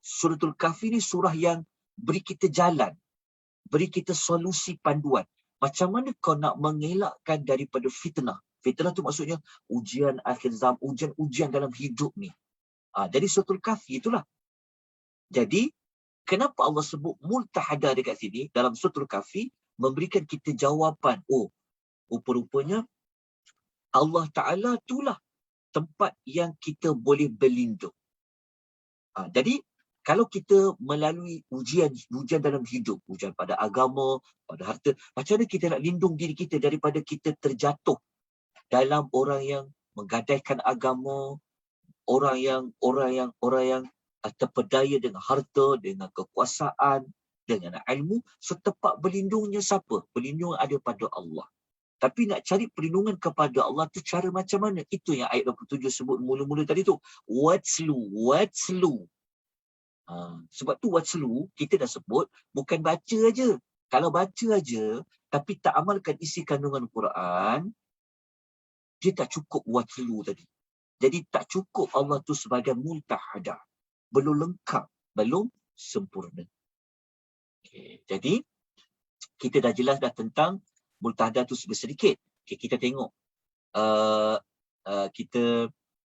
suratul Kahfi ni surah yang beri kita jalan, beri kita solusi panduan. Macam mana kau nak mengelakkan daripada fitnah? Fitnah tu maksudnya ujian akhir zaman, ujian dalam hidup ni. Jadi suratul Kahfi itulah. Jadi kenapa Allah sebut multahada dekat sini dalam suratul Kahfi, memberikan kita jawapan. Rupa-rupanya Allah Ta'ala itulah tempat yang kita boleh berlindung. Jadi kalau kita melalui ujian dalam hidup, ujian pada agama, pada harta, macam mana kita nak lindung diri kita daripada kita terjatuh dalam orang yang menggadaikan agama, orang yang terpedaya dengan harta, dengan kekuasaan, dengan ilmu. So tempat berlindungnya siapa? Perlindungan ada pada Allah. Tapi nak cari perlindungan kepada Allah tu cara macam mana? Itu yang ayat 27 sebut mula-mula tadi tu. Watslu. Sebab tu watslu kita dah sebut bukan baca aja. Kalau baca aja tapi tak amalkan isi kandungan Quran, dia tak cukup watslu tadi. Jadi tak cukup Allah tu sebagai multahada. Belum lengkap, belum sempurna. Okay. Jadi kita dah jelas dah tentang multahada tu sedikit. Okay, kita tengok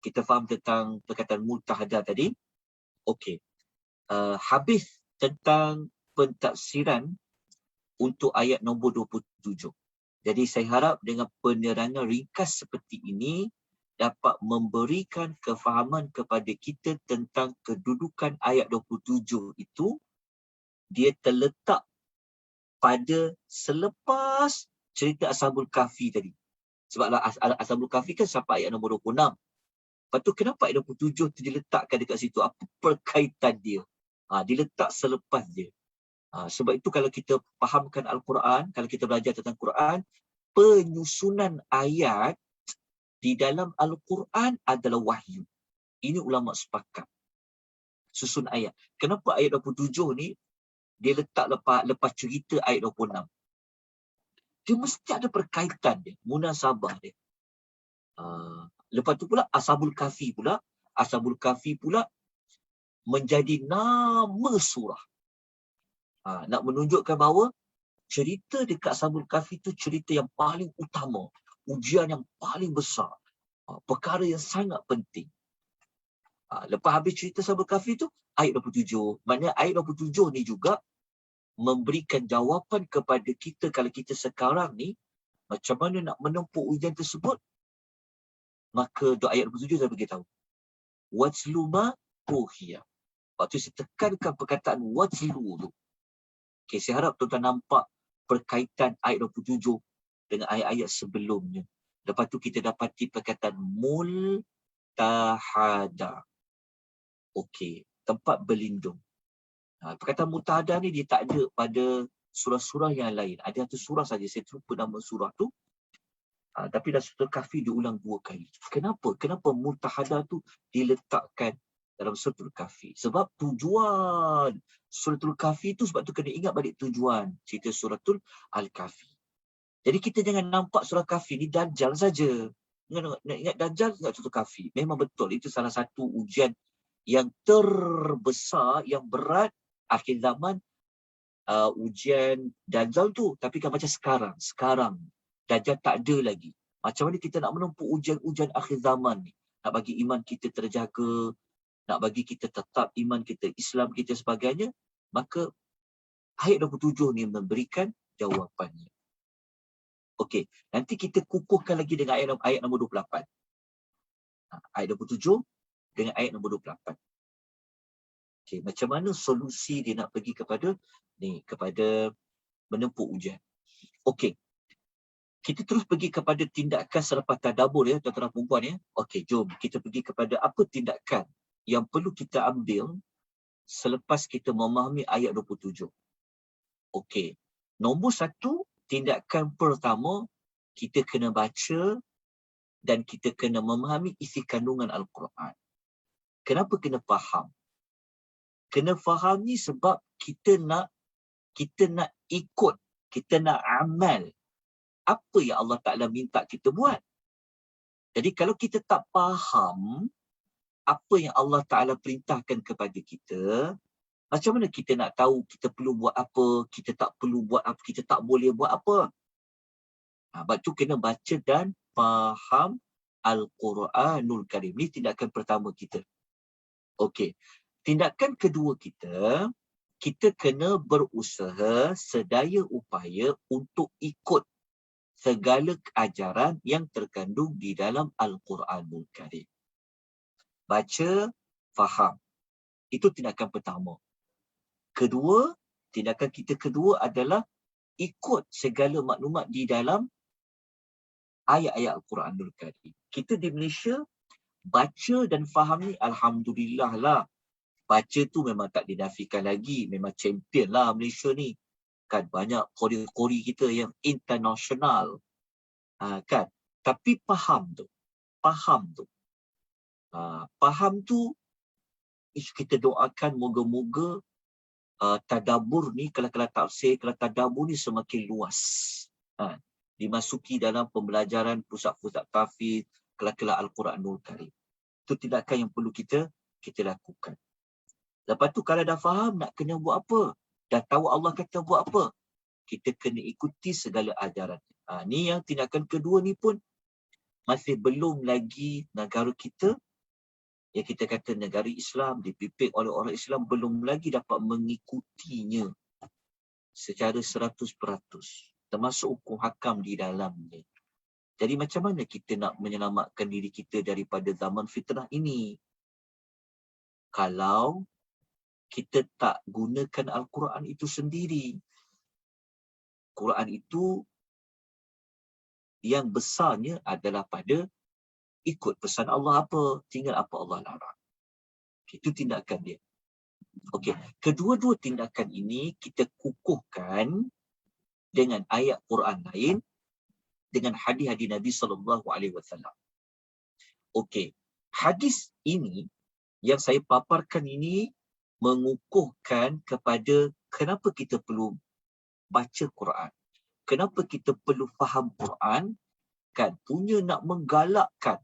kita faham tentang perkataan multahada tadi. Okey. Habis tentang pentafsiran untuk ayat nombor 27. Jadi saya harap dengan penerangan ringkas seperti ini dapat memberikan kefahaman kepada kita tentang kedudukan ayat 27 itu. Dia terletak pada selepas cerita Ashabul Kahfi tadi. Sebab Ashabul Kahfi kan sampai ayat nombor 26. Lepas tu kenapa ayat 27 tu diletakkan dekat situ? Apa perkaitan dia? Diletak selepas dia. Sebab itu kalau kita fahamkan Al-Quran, kalau kita belajar tentang Quran, penyusunan ayat di dalam Al-Quran adalah wahyu. Ini ulama sepakat. Susun ayat. Kenapa ayat 27 ni dia letak lepas cerita ayat 26? Dia mesti ada perkaitan dia, munasabah dia. Lepas tu pula Ashabul Kahfi pula menjadi nama surah. Nak menunjukkan bahawa cerita dekat Ashabul Kahfi itu cerita yang paling utama, ujian yang paling besar, perkara yang sangat penting. Lepas habis cerita Ashabul Kahfi itu, ayat 27. Maknanya ayat 27 ni juga memberikan jawapan kepada kita kalau kita sekarang ni macam mana nak menempuh ujian tersebut. Maka doa ayat 27 saya beritahu. Watslu ma uhiya. Waktu saya tekankan perkataan watslu tu. Okay, saya harap tuan-tuan nampak perkaitan ayat 27 dengan ayat-ayat sebelumnya. Lepas tu kita dapati perkataan multahada. Okey, tempat berlindung. Perkataan multahada ni dia tak ada pada surah-surah yang lain. Ada satu surah saja, saya terlupa nama surah tu. Tapi dalam surah Kahfi diulang 2 kali. Kenapa? Kenapa multahada tu diletakkan dalam surah Kahfi? Sebab tujuan surah Kahfi tu, sebab tu kena ingat balik tujuan cerita suratul Al-Kahfi. Jadi kita jangan nampak surah Kahfi ni Dajjal saja. Nak ingat Dajjal, ingat surah Kahfi. Memang betul, itu salah satu ujian yang terbesar, yang berat akhir zaman, ujian Dajjal tu. Tapi kan macam sekarang Dajjal tak ada lagi. Macam mana kita nak menempuh ujian-ujian akhir zaman ni? Nak bagi iman kita terjaga, nak bagi kita tetap iman kita, Islam kita sebagainya. Maka ayat 27 ni memberikan jawapannya. Okey, nanti kita kukuhkan lagi dengan ayat nombor 28. Ayat 27 dengan ayat nombor 28. Okey, macam mana solusi dia nak pergi kepada menempuh ujian. Okey. Kita terus pergi kepada tindakan selepas tadabbur ya, tuan-tuan dan puan-puan ya. Okey, jom kita pergi kepada apa tindakan yang perlu kita ambil selepas kita memahami ayat 27. Okey. Nombor satu, tindakan pertama, kita kena baca dan kita kena memahami isi kandungan Al-Quran. Kenapa kena faham? Kena faham ni sebab kita nak ikut, kita nak amal apa yang Allah Ta'ala minta kita buat. Jadi kalau kita tak faham apa yang Allah Ta'ala perintahkan kepada kita, macam mana kita nak tahu kita perlu buat apa, kita tak perlu buat apa, kita tak boleh buat apa. Sebab tu kena baca dan faham Al-Quranul Karim. Ini tindakan pertama kita. Okey. Tindakan kedua kita kena berusaha sedaya upaya untuk ikut segala ajaran yang terkandung di dalam Al-Quranul Karim. Baca, faham. Itu tindakan pertama. Kedua, tindakan kita kedua adalah ikut segala maklumat di dalam ayat-ayat Al-Quranul Karim. Kita di Malaysia, baca dan faham ni alhamdulillah lah. Baca tu memang tak dinafikan lagi. Memang champion lah Malaysia ni. Kan banyak kori-kori kita yang international. Kan. Tapi faham tu. Faham tu kita doakan moga-moga tadabbur ni, kalau tafsir, kalau tadabbur ni semakin luas. Dimasuki dalam pembelajaran pusat-pusat tahfiz, kelak-kelak Al-Quranul Karim. Itu tindakan yang perlu kita lakukan. Lepas tu kalau dah faham nak kena buat apa, dah tahu Allah kata buat apa, kita kena ikuti segala ajaran. Ni yang tindakan kedua ni pun masih belum lagi negara kita, yang kita kata negara Islam, dipimpin oleh orang Islam, belum lagi dapat mengikutinya secara 100%. Termasuk hukum hakam di dalamnya. Jadi macam mana kita nak menyelamatkan diri kita daripada zaman fitnah ini? Kalau kita tak gunakan Al-Quran itu sendiri. Quran itu yang besarnya adalah pada ikut pesan Allah apa, tinggal apa Allah larang. Itu tindakan dia. Okey, kedua-dua tindakan ini kita kukuhkan dengan ayat Quran lain, dengan hadis-hadis Nabi SAW. Okey, hadis ini yang saya paparkan ini mengukuhkan kepada kenapa kita perlu baca Quran. Kenapa kita perlu faham Quran? Kan punya nak menggalakkan,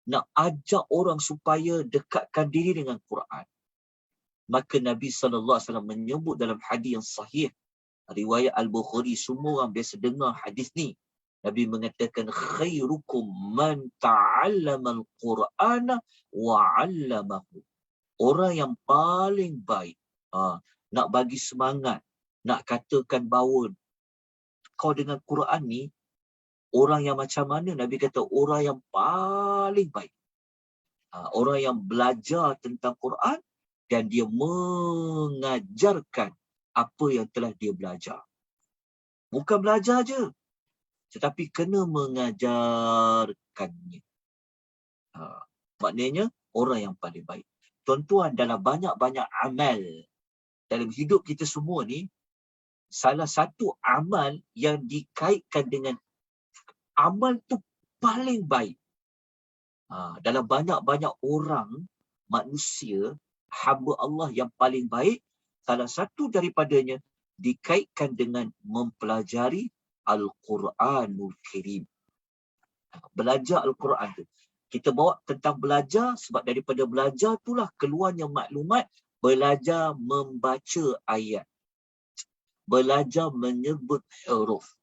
nak ajak orang supaya dekatkan diri dengan Quran. Maka Nabi SAW menyebut dalam hadis yang sahih, riwayat Al-Bukhari, semua orang biasa dengar hadis ni. Nabi mengatakan, khairukum man ta'allama al-Qur'ana wa 'allamahu. Orang yang paling baik, nak bagi semangat, nak katakan bahawa kau dengan Quran ni, orang yang macam mana? Nabi kata orang yang paling baik. Orang yang belajar tentang Quran dan dia mengajarkan apa yang telah dia belajar. Bukan belajar je, tetapi kena mengajarkannya. Maknanya orang yang paling baik. Tuan-tuan, dalam banyak-banyak amal dalam hidup kita semua ni, salah satu amal yang dikaitkan dengan amal tu paling baik. Dalam banyak-banyak orang, manusia, hamba Allah yang paling baik, salah satu daripadanya dikaitkan dengan mempelajari Al-Quranul Karim. Belajar Al-Quran tu. Kita bawa tentang belajar, sebab daripada belajar itulah keluarnya maklumat. Belajar membaca ayat. Belajar menyebut huruf.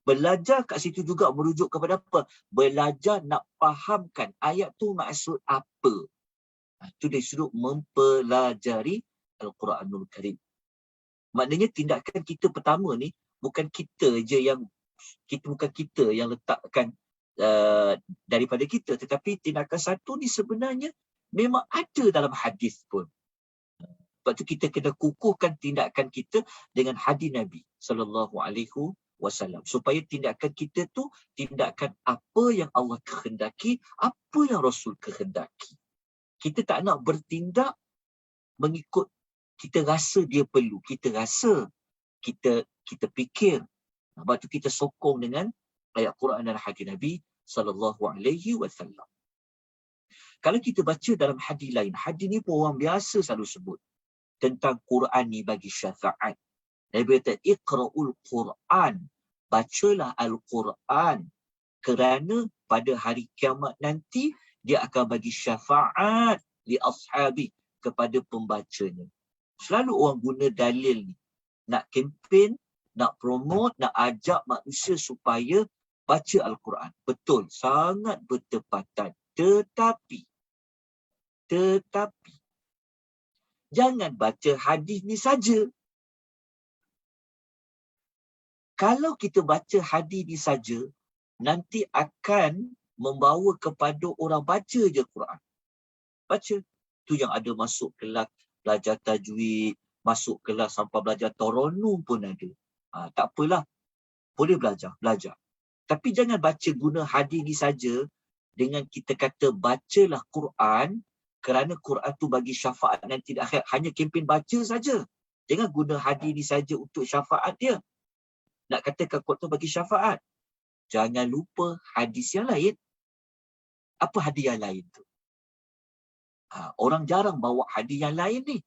Belajar kat situ juga merujuk kepada apa? Belajar nak fahamkan ayat tu maksud apa. Itu dia suruh mempelajari Al-Quranul Karim. Maknanya tindakan kita pertama ni, bukan kita yang letakkan daripada kita, tetapi tindakan satu ni sebenarnya memang ada dalam hadis pun. Sebab tu kita kena kukuhkan tindakan kita dengan hadis Nabi SAW, supaya tindakan kita tu tindakan apa yang Allah kehendaki, apa yang Rasul kehendaki. Kita tak nak bertindak mengikut Kita rasa dia perlu. Kita rasa, kita fikir. Sebab tu kita sokong dengan ayat Quran dan hadis Nabi SAW. Kalau kita baca dalam hadis lain, hadis ni pun orang biasa selalu sebut tentang Quran ni bagi syafaat. Nabi kata, iqra'ul Quran. Bacalah Al-Quran. Kerana pada hari kiamat nanti, dia akan bagi syafaat li ashabi, kepada pembacanya. Selalu orang guna dalil ni. Nak kempen, nak promote, nak ajak manusia supaya baca Al-Quran. Betul, sangat bertepatan. Tetapi, jangan baca hadis ni saja. Kalau kita baca hadis ni saja, nanti akan membawa kepada orang baca je Quran. Baca. Tu yang ada masuk kelas belajar tajwid, masuk kelas sampai belajar taranum pun ada. Tak apalah. Boleh belajar. Tapi jangan baca guna hadis ni saja dengan kita kata bacalah Quran kerana Quran tu bagi syafaat nanti di akhirat. Hanya kempen baca saja. Jangan guna hadis ni saja untuk syafaat dia. Nak katakan Quran tu bagi syafaat. Jangan lupa hadis yang lain. Apa hadis yang lain tu? Orang jarang bawa hadis yang lain ni.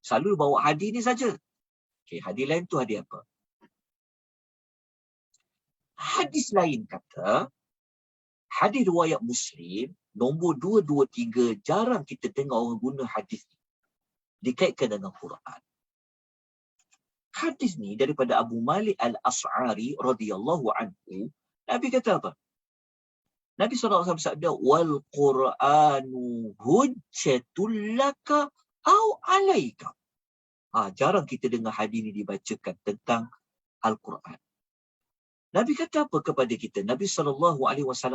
Selalu bawa hadis ni saja. Okay, hadis lain tu hadis apa? Hadis lain kata, hadis riwayat Muslim, nombor 223, jarang kita tengok orang guna hadis ni. Dikaitkan dengan Quran. Hadis ni daripada Abu Malik Al-Ash'ari radhiyallahu anhu. Nabi kata apa? Nabi SAW bersabda, wal Quranu hujjatul laka au alaika. Jarang kita dengar hadis ni dibacakan tentang Al-Quran. Nabi kata apa kepada kita? Nabi SAW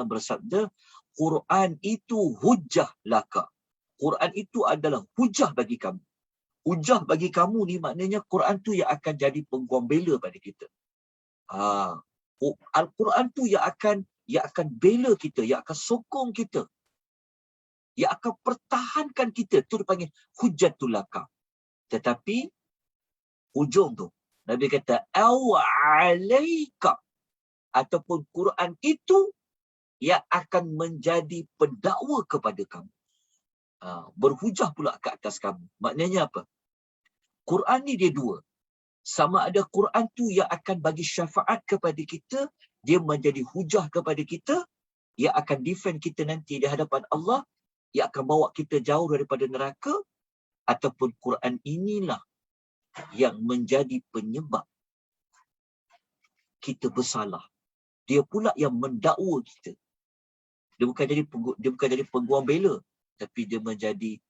bersabda, Quran itu hujjah laka. Quran itu adalah hujjah bagi kamu. Hujjah bagi kamu ni maknanya Quran tu yang akan jadi pengguam bela pada kita. Al-Quran tu yang akan bela kita, yang akan sokong kita, yang akan pertahankan kita. Tu dipanggil hujjatul laka. Tetapi hujung tu Nabi kata au alaika, ataupun Quran itu yang akan menjadi pendakwa kepada kamu. Berhujah pula ke atas kamu. Maknanya apa? Quran ni dia dua. Sama ada Quran tu yang akan bagi syafaat kepada kita, dia menjadi hujah kepada kita, yang akan defend kita nanti di hadapan Allah, yang akan bawa kita jauh daripada neraka, ataupun Quran inilah yang menjadi penyebab kita bersalah. Dia pula yang mendakwa kita. Dia bukan jadi pengguam bela, tapi dia menjadi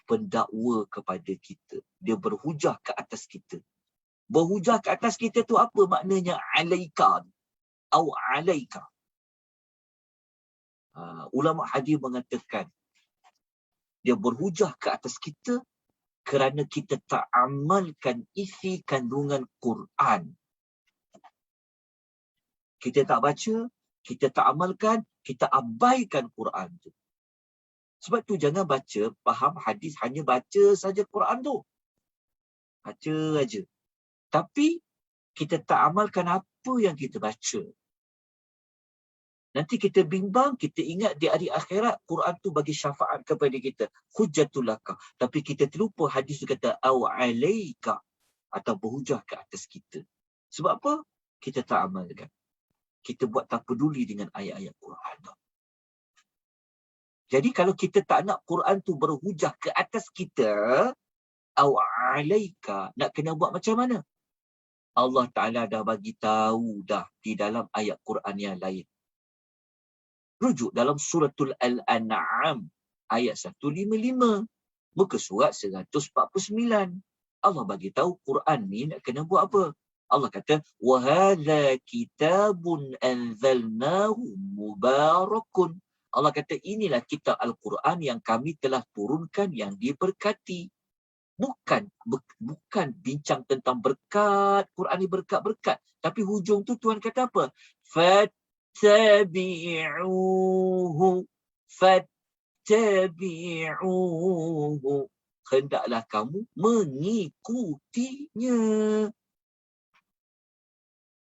pendakwa kepada kita. Dia berhujah ke atas kita. Berhujah ke atas kita tu apa maknanya alaika atau alaika? Ulama hadis mengatakan dia berhujah ke atas kita kerana kita tak amalkan isi kandungan Quran. Kita tak baca, kita tak amalkan, kita abaikan Quran tu. Sebab tu jangan baca, faham hadis, hanya baca saja Quran tu. Baca aja. Tapi kita tak amalkan apa yang kita baca. Nanti kita bimbang, kita ingat di hari akhirat Quran tu bagi syafaat kepada kita. Hujjatul laka. Tapi kita terlupa hadis tu kata au alaika, atau berhujah ke atas kita. Sebab apa? Kita tak amalkan. Kita buat tak peduli dengan ayat-ayat Quran tu. Jadi kalau kita tak nak Quran tu berhujah ke atas kita, au alaika, nak kena buat macam mana? Allah Ta'ala dah bagi tahu dah di dalam ayat Quran yang lain. Rujuk dalam suratul Al-An'am ayat 155, muka surat 149. Allah bagi tahu Quran ni nak kena buat apa? Allah kata, wa hadza kitabun anzalnahu mubarakun. Allah kata, inilah kitab Al-Quran yang kami telah turunkan yang diberkati. Bukan bincang tentang berkat, Quran ni berkat-berkat. Tapi hujung tu Tuhan kata apa? Fattabi'uhu. hendaklah kamu mengikutinya.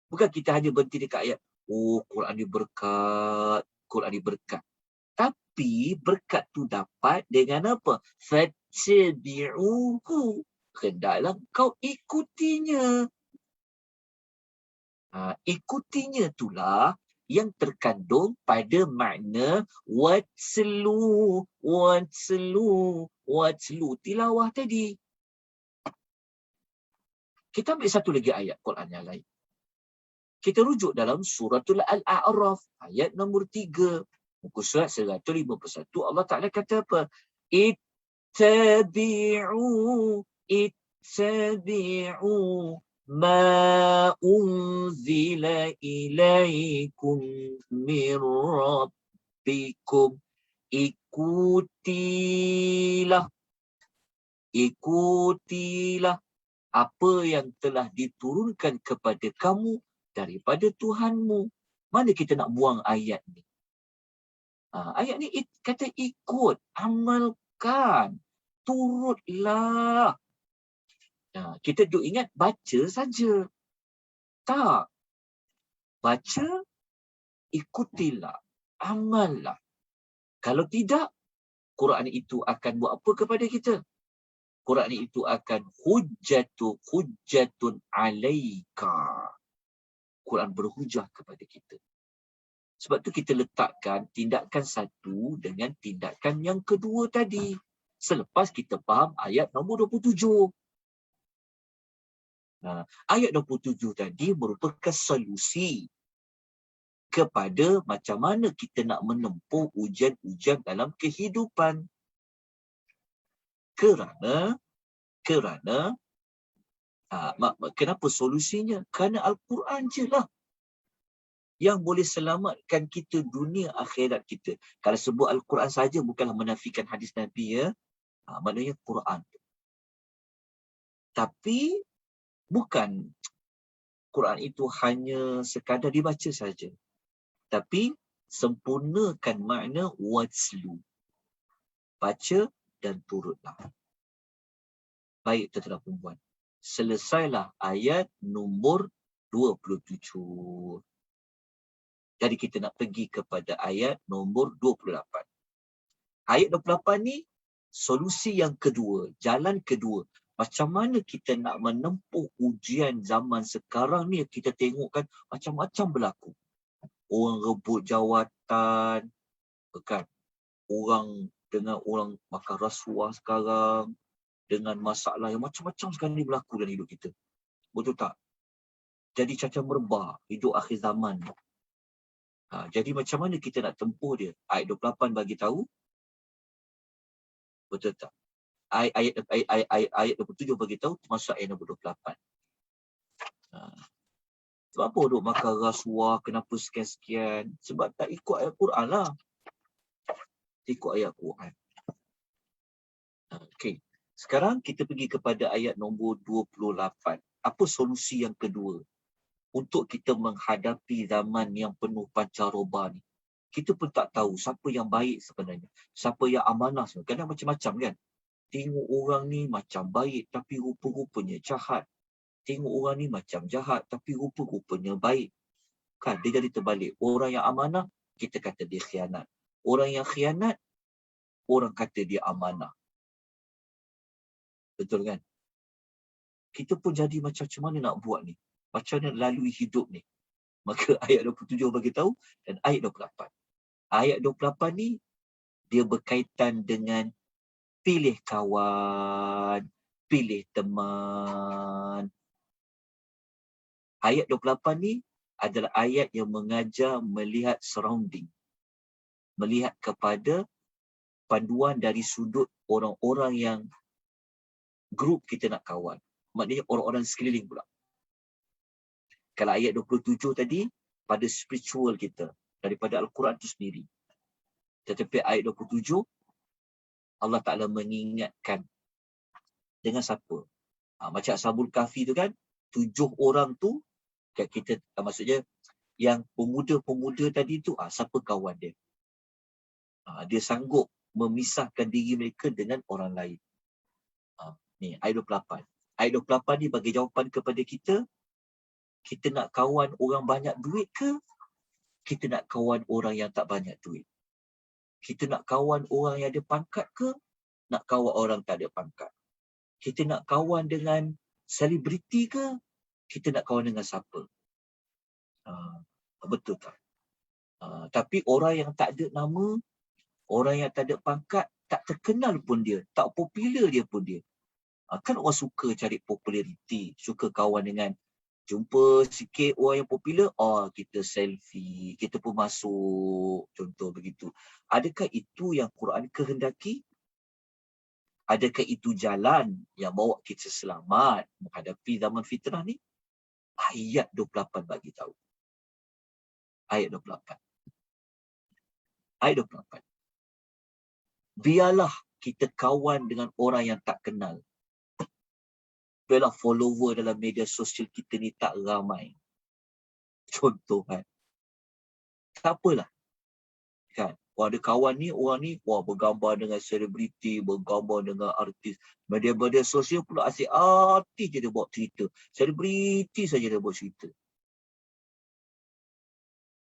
Bukan kita hanya berhenti dekat ayat, oh Quran ni berkat, Quran ni berkat. Tapi berkat tu dapat dengan apa? Fattabi'uhu. Hendaklah kau ikutinya. Ikutinya itulah yang terkandung pada makna watslu, tilawah tadi. Kita ambil satu lagi ayat Quran yang lain. Kita rujuk dalam suratul Al-A'raf, ayat nombor 3. Muka surat 151, Allah Ta'ala kata apa? Ittabi'u ma unzila ilaikum min rabbikum. Ikutilah apa yang telah diturunkan kepada kamu daripada Tuhanmu. Mana kita nak buang ayat ni? Ayat ni kata ikut, amalkan, turutlah. Kita duk ingat baca saja. Tak. Baca, ikutilah, amallah. Kalau tidak, Quran itu akan buat apa kepada kita? Quran itu akan hujjatun alaika. Quran berhujah kepada kita. Sebab tu kita letakkan tindakan satu dengan tindakan yang kedua tadi. Selepas kita faham ayat nombor 27. Ayat 27 tadi merupakan solusi kepada macam mana kita nak menempuh ujian-ujian dalam kehidupan. Kerana kenapa solusinya? Kerana Al-Quran je lah yang boleh selamatkan kita dunia akhirat kita. Kalau sebut Al-Quran saja bukanlah menafikan hadis Nabi, ya. Maknanya Quran. Tapi bukan Quran itu hanya sekadar dibaca saja. Tapi sempurnakan makna watslu. Baca dan turutlah. Baik, tuan-tuan dan puan. Selesailah ayat nombor 27. Jadi kita nak pergi kepada ayat nombor 28. Ayat 28 ni solusi yang kedua, jalan kedua. Macam mana kita nak menempuh ujian zaman sekarang ni, kita tengokkan macam-macam berlaku. Orang rebut jawatan, kan? Orang dengan orang makan rasuah sekarang, dengan masalah yang macam-macam sekali berlaku dalam hidup kita. Betul tak? Jadi cacar merbah hidup akhir zaman. Jadi macam mana kita nak tempuh dia? Ayat 28 bagi tahu. Betul tak? Ayat 27 bagi tahu termasuk ayat nombor 28. Sebab apa duk makan rasuah, kenapa sekian-sekian? Sebab tak ikut ayat Quran lah. Ikut ayat Quran. Okey. Sekarang kita pergi kepada ayat nombor 28. Apa solusi yang kedua untuk kita menghadapi zaman yang penuh pancaroba ni? Kita pun tak tahu siapa yang baik sebenarnya, siapa yang amanah sebenarnya. Kadang macam-macam kan. Tengok orang ni macam baik tapi rupa-rupanya jahat. Tengok orang ni macam jahat tapi rupa-rupanya baik. Kan dia jadi terbalik. Orang yang amanah, kita kata dia khianat. Orang yang khianat, orang kata dia amanah. Betul kan? Kita pun jadi macam mana nak buat ni? Macam mana lalui hidup ni? Maka ayat 27 bagi tahu dan ayat 28. Ayat 28 ni dia berkaitan dengan pilih kawan, pilih teman. Ayat 28 ni adalah ayat yang mengajar melihat surrounding. Melihat kepada panduan dari sudut orang-orang yang grup kita nak kawan. Maknanya orang-orang sekeliling pula. Kalau ayat 27 tadi, pada spiritual kita, daripada Al-Quran itu sendiri. Tetapi ayat 27, Allah Ta'ala mengingatkan dengan siapa? Macam Ashabul Kahfi tu kan, 7 orang tu, kita maksudnya, yang pemuda-pemuda tadi tu, siapa kawan dia? Dia sanggup memisahkan diri mereka dengan orang lain. Ni ayat 28. Ayat 28 ni bagi jawapan kepada kita. Kita nak kawan orang banyak duit ke? Kita nak kawan orang yang tak banyak duit? Kita nak kawan orang yang ada pangkat ke? Nak kawan orang tak ada pangkat? Kita nak kawan dengan selebriti ke? Kita nak kawan dengan siapa? Betul tak? Tapi orang yang tak ada nama, orang yang tak ada pangkat, tak terkenal pun dia, tak popular dia pun dia. Kan orang suka cari populariti, suka kawan dengan, jumpa sikit orang yang popular, kita selfie, kita pun masuk, contoh begitu. Adakah itu yang Quran kehendaki? Adakah itu jalan yang bawa kita selamat menghadapi zaman fitnah ni? Ayat 28 bagi tahu. Ayat 28. Ayat 28. Biarlah kita kawan dengan orang yang tak kenal. Biarlah follower dalam media sosial kita ni tak ramai. Contoh kan. Tak apalah. Kan. Ada kawan ni, orang ni, bergambar dengan selebriti, bergambar dengan artis. Media-media sosial pula asyik artis je dia buat cerita. Selebriti saja dia buat cerita.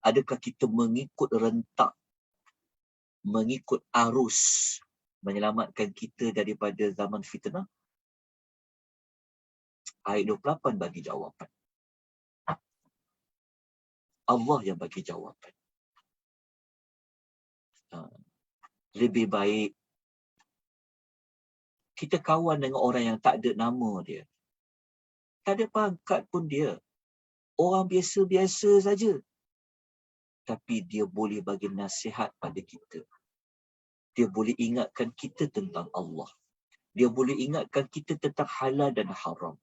Adakah kita mengikut rentak, mengikut arus, menyelamatkan kita daripada zaman fitnah? Ayat 28 bagi jawapan. Allah yang bagi jawapan. Lebih baik kita kawan dengan orang yang tak ada nama dia. Tak ada pangkat pun dia. Orang biasa-biasa saja. Tapi dia boleh bagi nasihat pada kita. Dia boleh ingatkan kita tentang Allah. Dia boleh ingatkan kita tentang halal dan haram.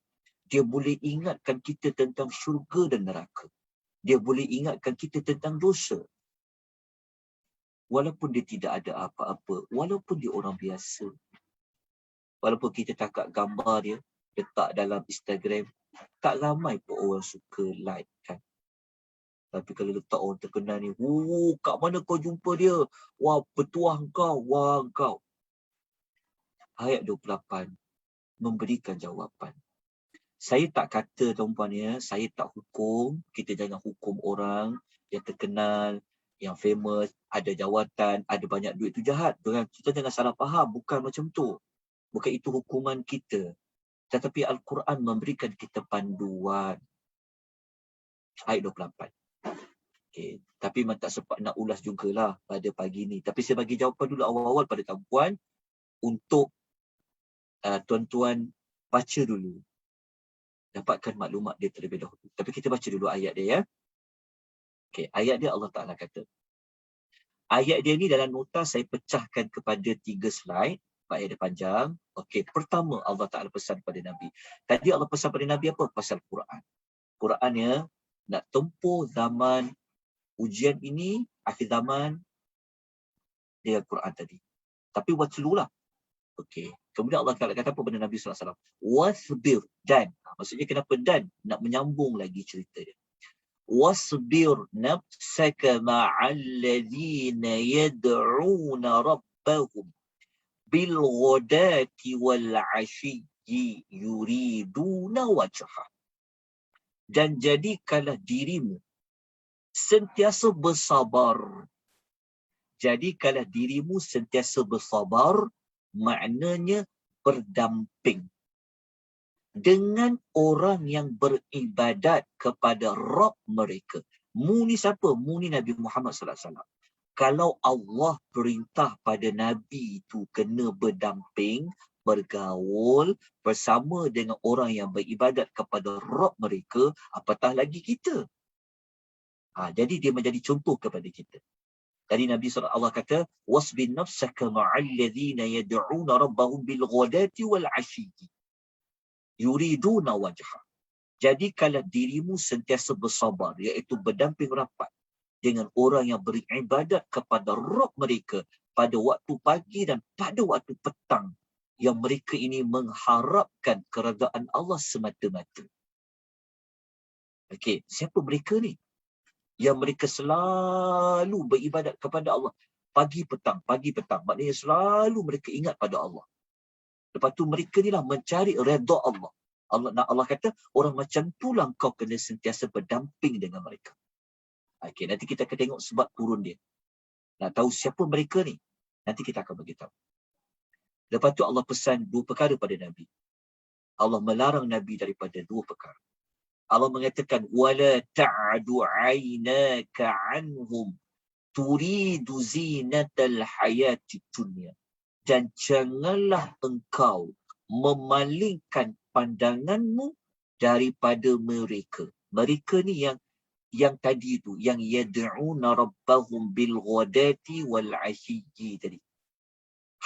Dia boleh ingatkan kita tentang syurga dan neraka. Dia boleh ingatkan kita tentang dosa. Walaupun dia tidak ada apa-apa. Walaupun dia orang biasa. Walaupun kita tangkap gambar dia, letak dalam Instagram, tak ramai pun orang suka like kan. Tapi kalau letak orang terkenal ni, kat mana kau jumpa dia? Wah, petuah kau. Wah, kau. Ayat 28 memberikan jawapan. Saya tak kata tuan-puan, saya tak hukum. Kita jangan hukum orang yang terkenal, yang famous, ada jawatan, ada banyak duit tu jahat. Kita jangan salah faham. Bukan macam tu. Bukan itu hukuman kita. Tetapi Al-Quran memberikan kita panduan. Ayat 28. Okay. Tapi memang tak sempat nak ulas jugalah pada pagi ni. Tapi saya bagi jawapan dulu awal-awal pada tuan-puan untuk tuan-tuan baca dulu. Dapatkan maklumat dia terlebih dahulu. Tapi kita baca dulu ayat dia ya. Okay. Ayat dia Allah Ta'ala kata. Ayat dia ni dalam nota saya pecahkan kepada 3 slide. Ayat dia panjang. Okey, pertama Allah Ta'ala pesan pada Nabi. Tadi Allah pesan pada Nabi apa? Pasal Quran. Qurannya nak tempuh zaman ujian ini, akhir zaman, dia Quran tadi. Tapi watlulah. Okey. Kemudian Allah Ta'ala kata apa pada Nabi SAW? Wasbir. Dan. Maksudnya kenapa dan? Nak menyambung lagi cerita dia. Wasbir nafsaka ma'alladhina yad'una rabbahum bil-ghadati wal-'ashiyyi yuriduna wajhah. Dan jadikanlah dirimu sentiasa bersabar. Jadikanlah dirimu sentiasa bersabar, maknanya berdamping dengan orang yang beribadat kepada Rabb mereka. Mu ni siapa? Mu ni Nabi Muhammad SAW. Kalau Allah perintah pada Nabi itu kena berdamping, bergaul bersama dengan orang yang beribadat kepada Rabb mereka, apatah lagi kita. Jadi dia menjadi contoh kepada kita. Tadi Nabi SAW kata, wasbin nafsaka ma'alladhina yad'una rabbahum bil-ghadati wal-'ashiyyi yuriduna wajhah. Jadikanlah dirimu sentiasa bersabar, iaitu berdamping rapat dengan orang yang beribadat kepada Rabb mereka pada waktu pagi dan pada waktu petang, yang mereka ini mengharapkan keredaan Allah semata-mata. Okey, siapa mereka ni? Yang mereka selalu beribadat kepada Allah pagi petang, maknanya selalu mereka ingat pada Allah. Lepas tu mereka ni lah mencari redha Allah. Allah kata, orang macam itulah kau kena sentiasa berdamping dengan mereka. Okey, nanti kita akan tengok sebab turun dia. Nak tahu siapa mereka ni, nanti kita akan beritahu. Lepas tu Allah pesan 2 perkara pada Nabi. Allah melarang Nabi daripada 2 perkara. Allah mengatakan, wala ta'du 'ainaka 'anhum turidu zinatal hayatid dunya. Dan janganlah engkau memalingkan pandanganmu daripada mereka. Mereka ni yang tadi tu, yang yad'una rabbahum bil ghadati wal 'ashiyyi tadi.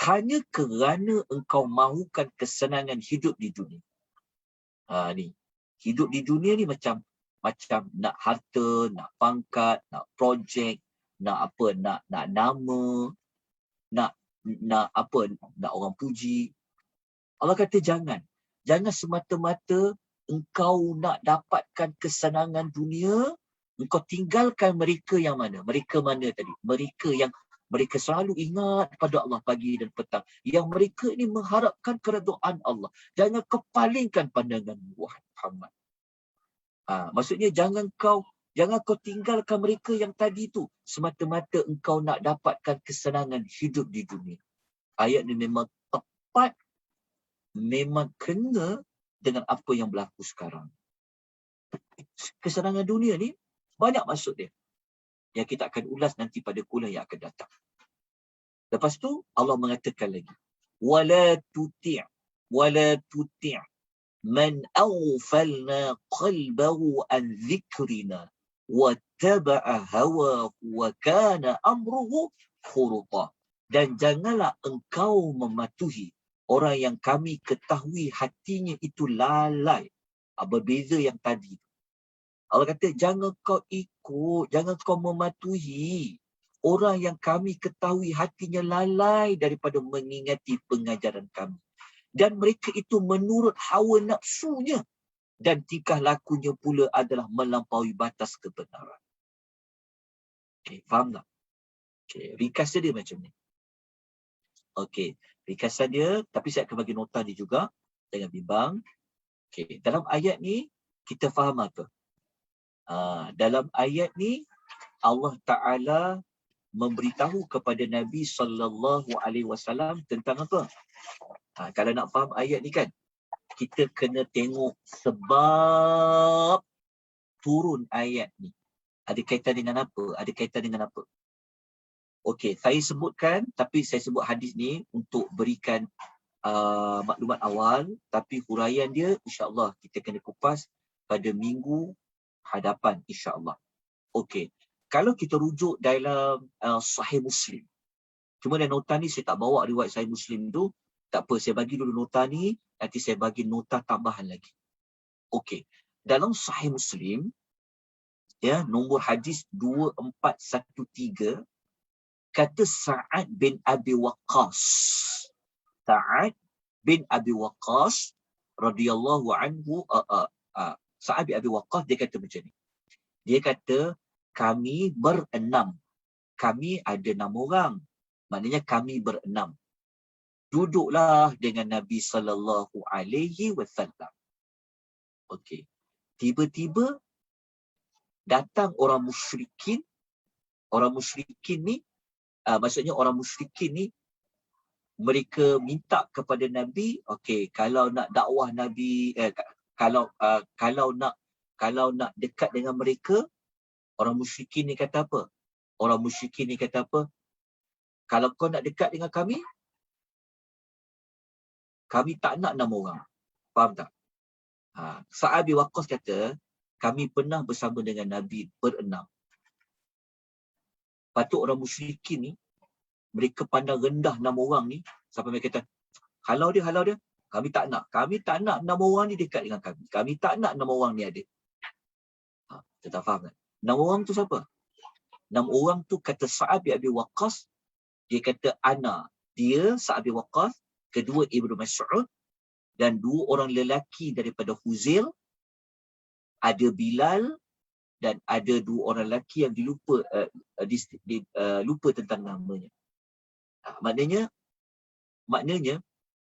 Hanya kerana engkau mahukan kesenangan hidup di dunia. Ni. Hidup di dunia ni macam nak harta, nak pangkat, nak projek, nak apa, nak nama, nak apa, nak orang puji. Allah kata jangan semata-mata engkau nak dapatkan kesenangan dunia, engkau tinggalkan mereka yang mana? Mereka mana tadi? Mereka yang mereka selalu ingat pada Allah pagi dan petang. Yang mereka ini mengharapkan keredaan Allah. Jangan kau palingkan pandangan Muhammad. Maksudnya jangan kau tinggalkan mereka yang tadi tu semata-mata engkau nak dapatkan kesenangan hidup di dunia. Ayat ni memang tepat, memang kena dengan apa yang berlaku sekarang. Kesenangan dunia ni banyak maksud dia, yang kita akan ulas nanti pada kuliah yang akan datang. Lepas tu Allah mengatakan lagi, wala tuti' man aghfalna qalbahu an dhikrina wattaba'a hawahu wa kana amruhu furuta. Dan janganlah engkau mematuhi orang yang kami ketahui hatinya itu lalai. Berbeza yang tadi. Allah kata, jangan kau ikut, jangan kau mematuhi orang yang kami ketahui hatinya lalai daripada mengingati pengajaran kami. Dan mereka itu menurut hawa nafsunya. Dan tingkah lakunya pula adalah melampaui batas kebenaran. Okay, faham tak? Okay, ringkasan dia macam ni. Okay, ringkasan dia, tapi saya akan bagi nota dia juga. Jangan bimbang. Okay, dalam ayat ni, kita faham apa? Dalam ayat ni Allah Ta'ala memberitahu kepada Nabi SAW tentang apa? Kalau nak faham ayat ni kan, kita kena tengok sebab turun ayat ni. Ada kaitan dengan apa? Ada kaitan dengan apa? Okey, saya sebutkan, tapi saya sebut hadis ni untuk berikan maklumat awal, tapi huraian dia insya-Allah kita kena kupas pada minggu hadapan insya-Allah. Okey. Kalau kita rujuk dalam Sahih Muslim. Cuma dalam nota ni saya tak bawa riwayat Sahih Muslim tu. Tak apa, saya bagi dulu nota ni, nanti saya bagi nota tambahan lagi. Okey. Dalam Sahih Muslim, ya, nombor hadis 2413, kata Sa'ad bin Abi Waqqas. Sa'ad bin Abi Waqqas radhiyallahu anhu, Sa'ad bin Abi Waqqas dia kata macam ni. Dia kata, kami berenam. Kami ada 6 orang. Maknanya kami berenam. Duduklah dengan Nabi sallallahu alaihi wasallam. Okey. Tiba-tiba datang orang musyrikin. Orang musyrikin ni, maksudnya orang musyrikin ni, mereka minta kepada Nabi, okey, kalau nak dakwah Nabi, kalau nak dekat dengan mereka, orang musyrikin ni kata apa? Orang musyrikin ni kata apa? Kalau kau nak dekat dengan kami tak nak 6 orang. Faham tak? Sa'ad bin Waqqas kata, kami pernah bersama dengan Nabi berenam. Patut orang musyrikin ni, mereka pandang rendah 6 orang ni, sampai mereka kata, halau dia, kami tak nak 6 orang ni dekat dengan kami. Kami tak nak 6 orang ni ada. Kita tak faham kan? 6 orang tu siapa? 6 orang tu kata Sa'ad bin Abi Waqqas, dia kata ana, dia Sa'ad bin Waqqas, kedua Ibnu Mas'ud, dan 2 orang lelaki daripada Huzail, ada Bilal, dan ada 2 orang lelaki yang lupa tentang namanya. Maknanya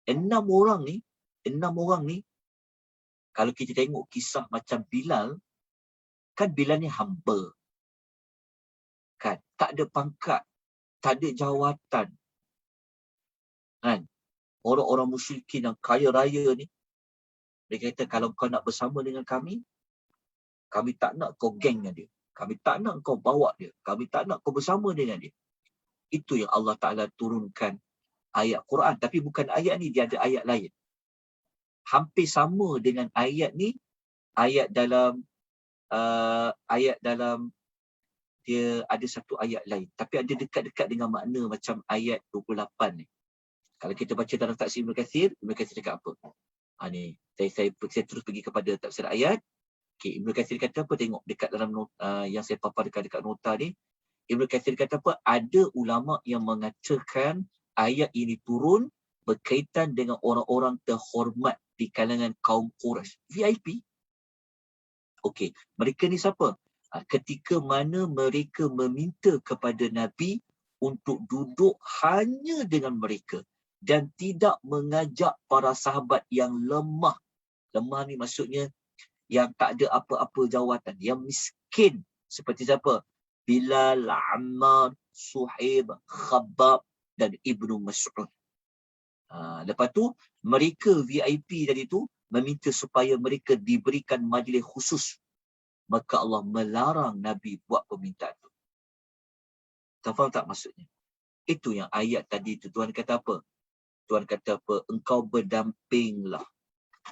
enam orang ni, kalau kita tengok kisah macam Bilal, kan Bilal ni hamba. Kan? Tak ada pangkat, tak ada jawatan. Kan? Orang-orang musyrikin yang kaya raya ni, dia kata kalau kau nak bersama dengan kami tak nak kau geng dengan dia. Kami tak nak kau bawa dia. Kami tak nak kau bersama dengan dia. Itu yang Allah Ta'ala turunkan ayat Quran. Tapi bukan ayat ni, dia ada ayat lain. Hampir sama dengan ayat ni, ayat dalam dia ada satu ayat lain. Tapi ada dekat-dekat dengan makna macam ayat 28 ni. Kalau kita baca dalam tafsir Ibn Kathir cakap apa? Ni, saya terus pergi kepada tafsir ayat. Okay, Ibn Kathir kata apa? Tengok dekat dalam yang saya papar dekat nota ni. Ibn Kathir kata apa? Ada ulama yang mengatakan ayat ini turun berkaitan dengan orang-orang terhormat di kalangan kaum Quraisy. VIP. Okey, mereka ni siapa? Ketika mana mereka meminta kepada Nabi untuk duduk hanya dengan mereka dan tidak mengajak para sahabat yang lemah. Lemah ni maksudnya yang tak ada apa-apa jawatan, yang miskin. Seperti siapa? Bilal, Ammar, Suhaib, Khabbab dan Ibnu Mas'ud. Lepas tu, mereka VIP tadi tu meminta supaya mereka diberikan majlis khusus. Maka Allah melarang Nabi buat permintaan tu. Kau faham tak maksudnya? Itu yang ayat tadi tu. Tuhan kata apa? Tuhan kata apa? Engkau berdampinglah.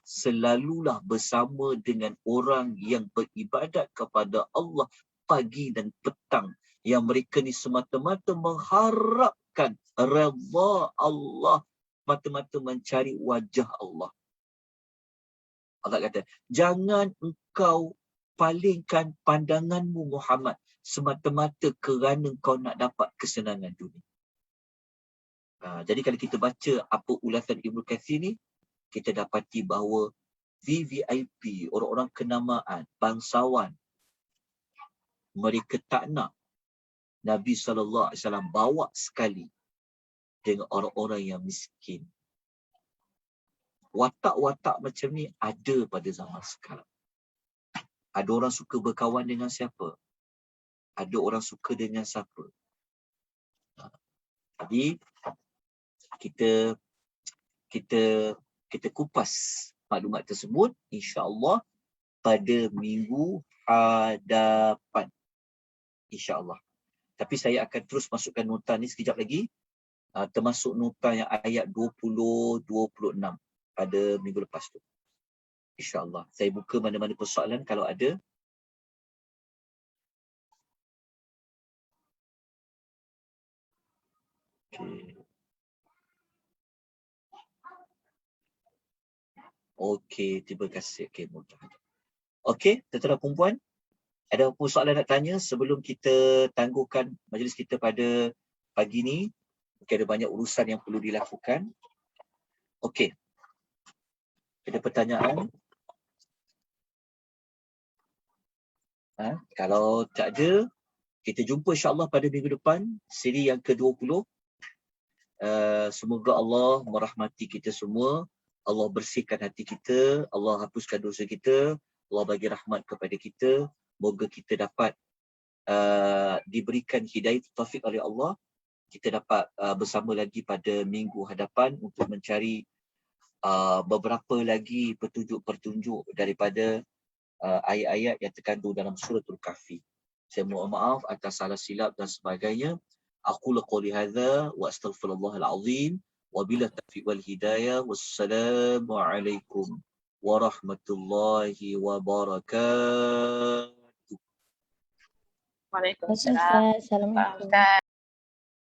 Selalulah bersama dengan orang yang beribadat kepada Allah pagi dan petang. Yang mereka ni semata-mata mengharapkan redha Allah. Mata-mata mencari wajah Allah. Allah kata, jangan engkau palingkan pandanganmu Muhammad semata-mata kerana kau nak dapat kesenangan dunia. Jadi kalau kita baca apa ulasan Ibn Kathir ni, kita dapati bahawa VVIP, orang-orang kenamaan, bangsawan, mereka tak nak Nabi SAW bawa sekali dengan orang-orang yang miskin. Watak-watak macam ni ada pada zaman sekarang. Ada orang suka berkawan dengan siapa? Ada orang suka dengan siapa? Jadi kita kupas maklumat tersebut insya-Allah pada minggu hadapan. InsyaAllah. Tapi saya akan terus masukkan nota ni sekejap lagi. Termasuk nota yang ayat 20-26 pada minggu lepas tu. InsyaAllah. Saya buka mana-mana persoalan kalau ada. Okey, terima kasih. Okey, mudah. Okey, tuan-tuan dan puan-puan, ada apa soalan nak tanya sebelum kita tangguhkan majlis kita pada pagi ni? Mungkin ada banyak urusan yang perlu dilakukan. Okey. Ada pertanyaan? Kalau tak ada, kita jumpa insya-Allah pada minggu depan, siri yang ke-20. Semoga Allah merahmati kita semua. Allah bersihkan hati kita, Allah hapuskan dosa kita, Allah bagi rahmat kepada kita. Moga kita dapat diberikan hidayah taufik oleh Allah. Kita dapat bersama lagi pada minggu hadapan untuk mencari beberapa lagi petunjuk-petunjuk daripada ayat-ayat yang terkandung dalam suratul Kahfi. Saya mohon maaf atas salah silap dan sebagainya. Aqulu qouli hadza wa astaghfirullahal azim. Wabillahi taufiq wal hidayah. Wassalamu alaikum warahmatullahi wabarakatuh. Waalaikumsalam. Assalamualaikum.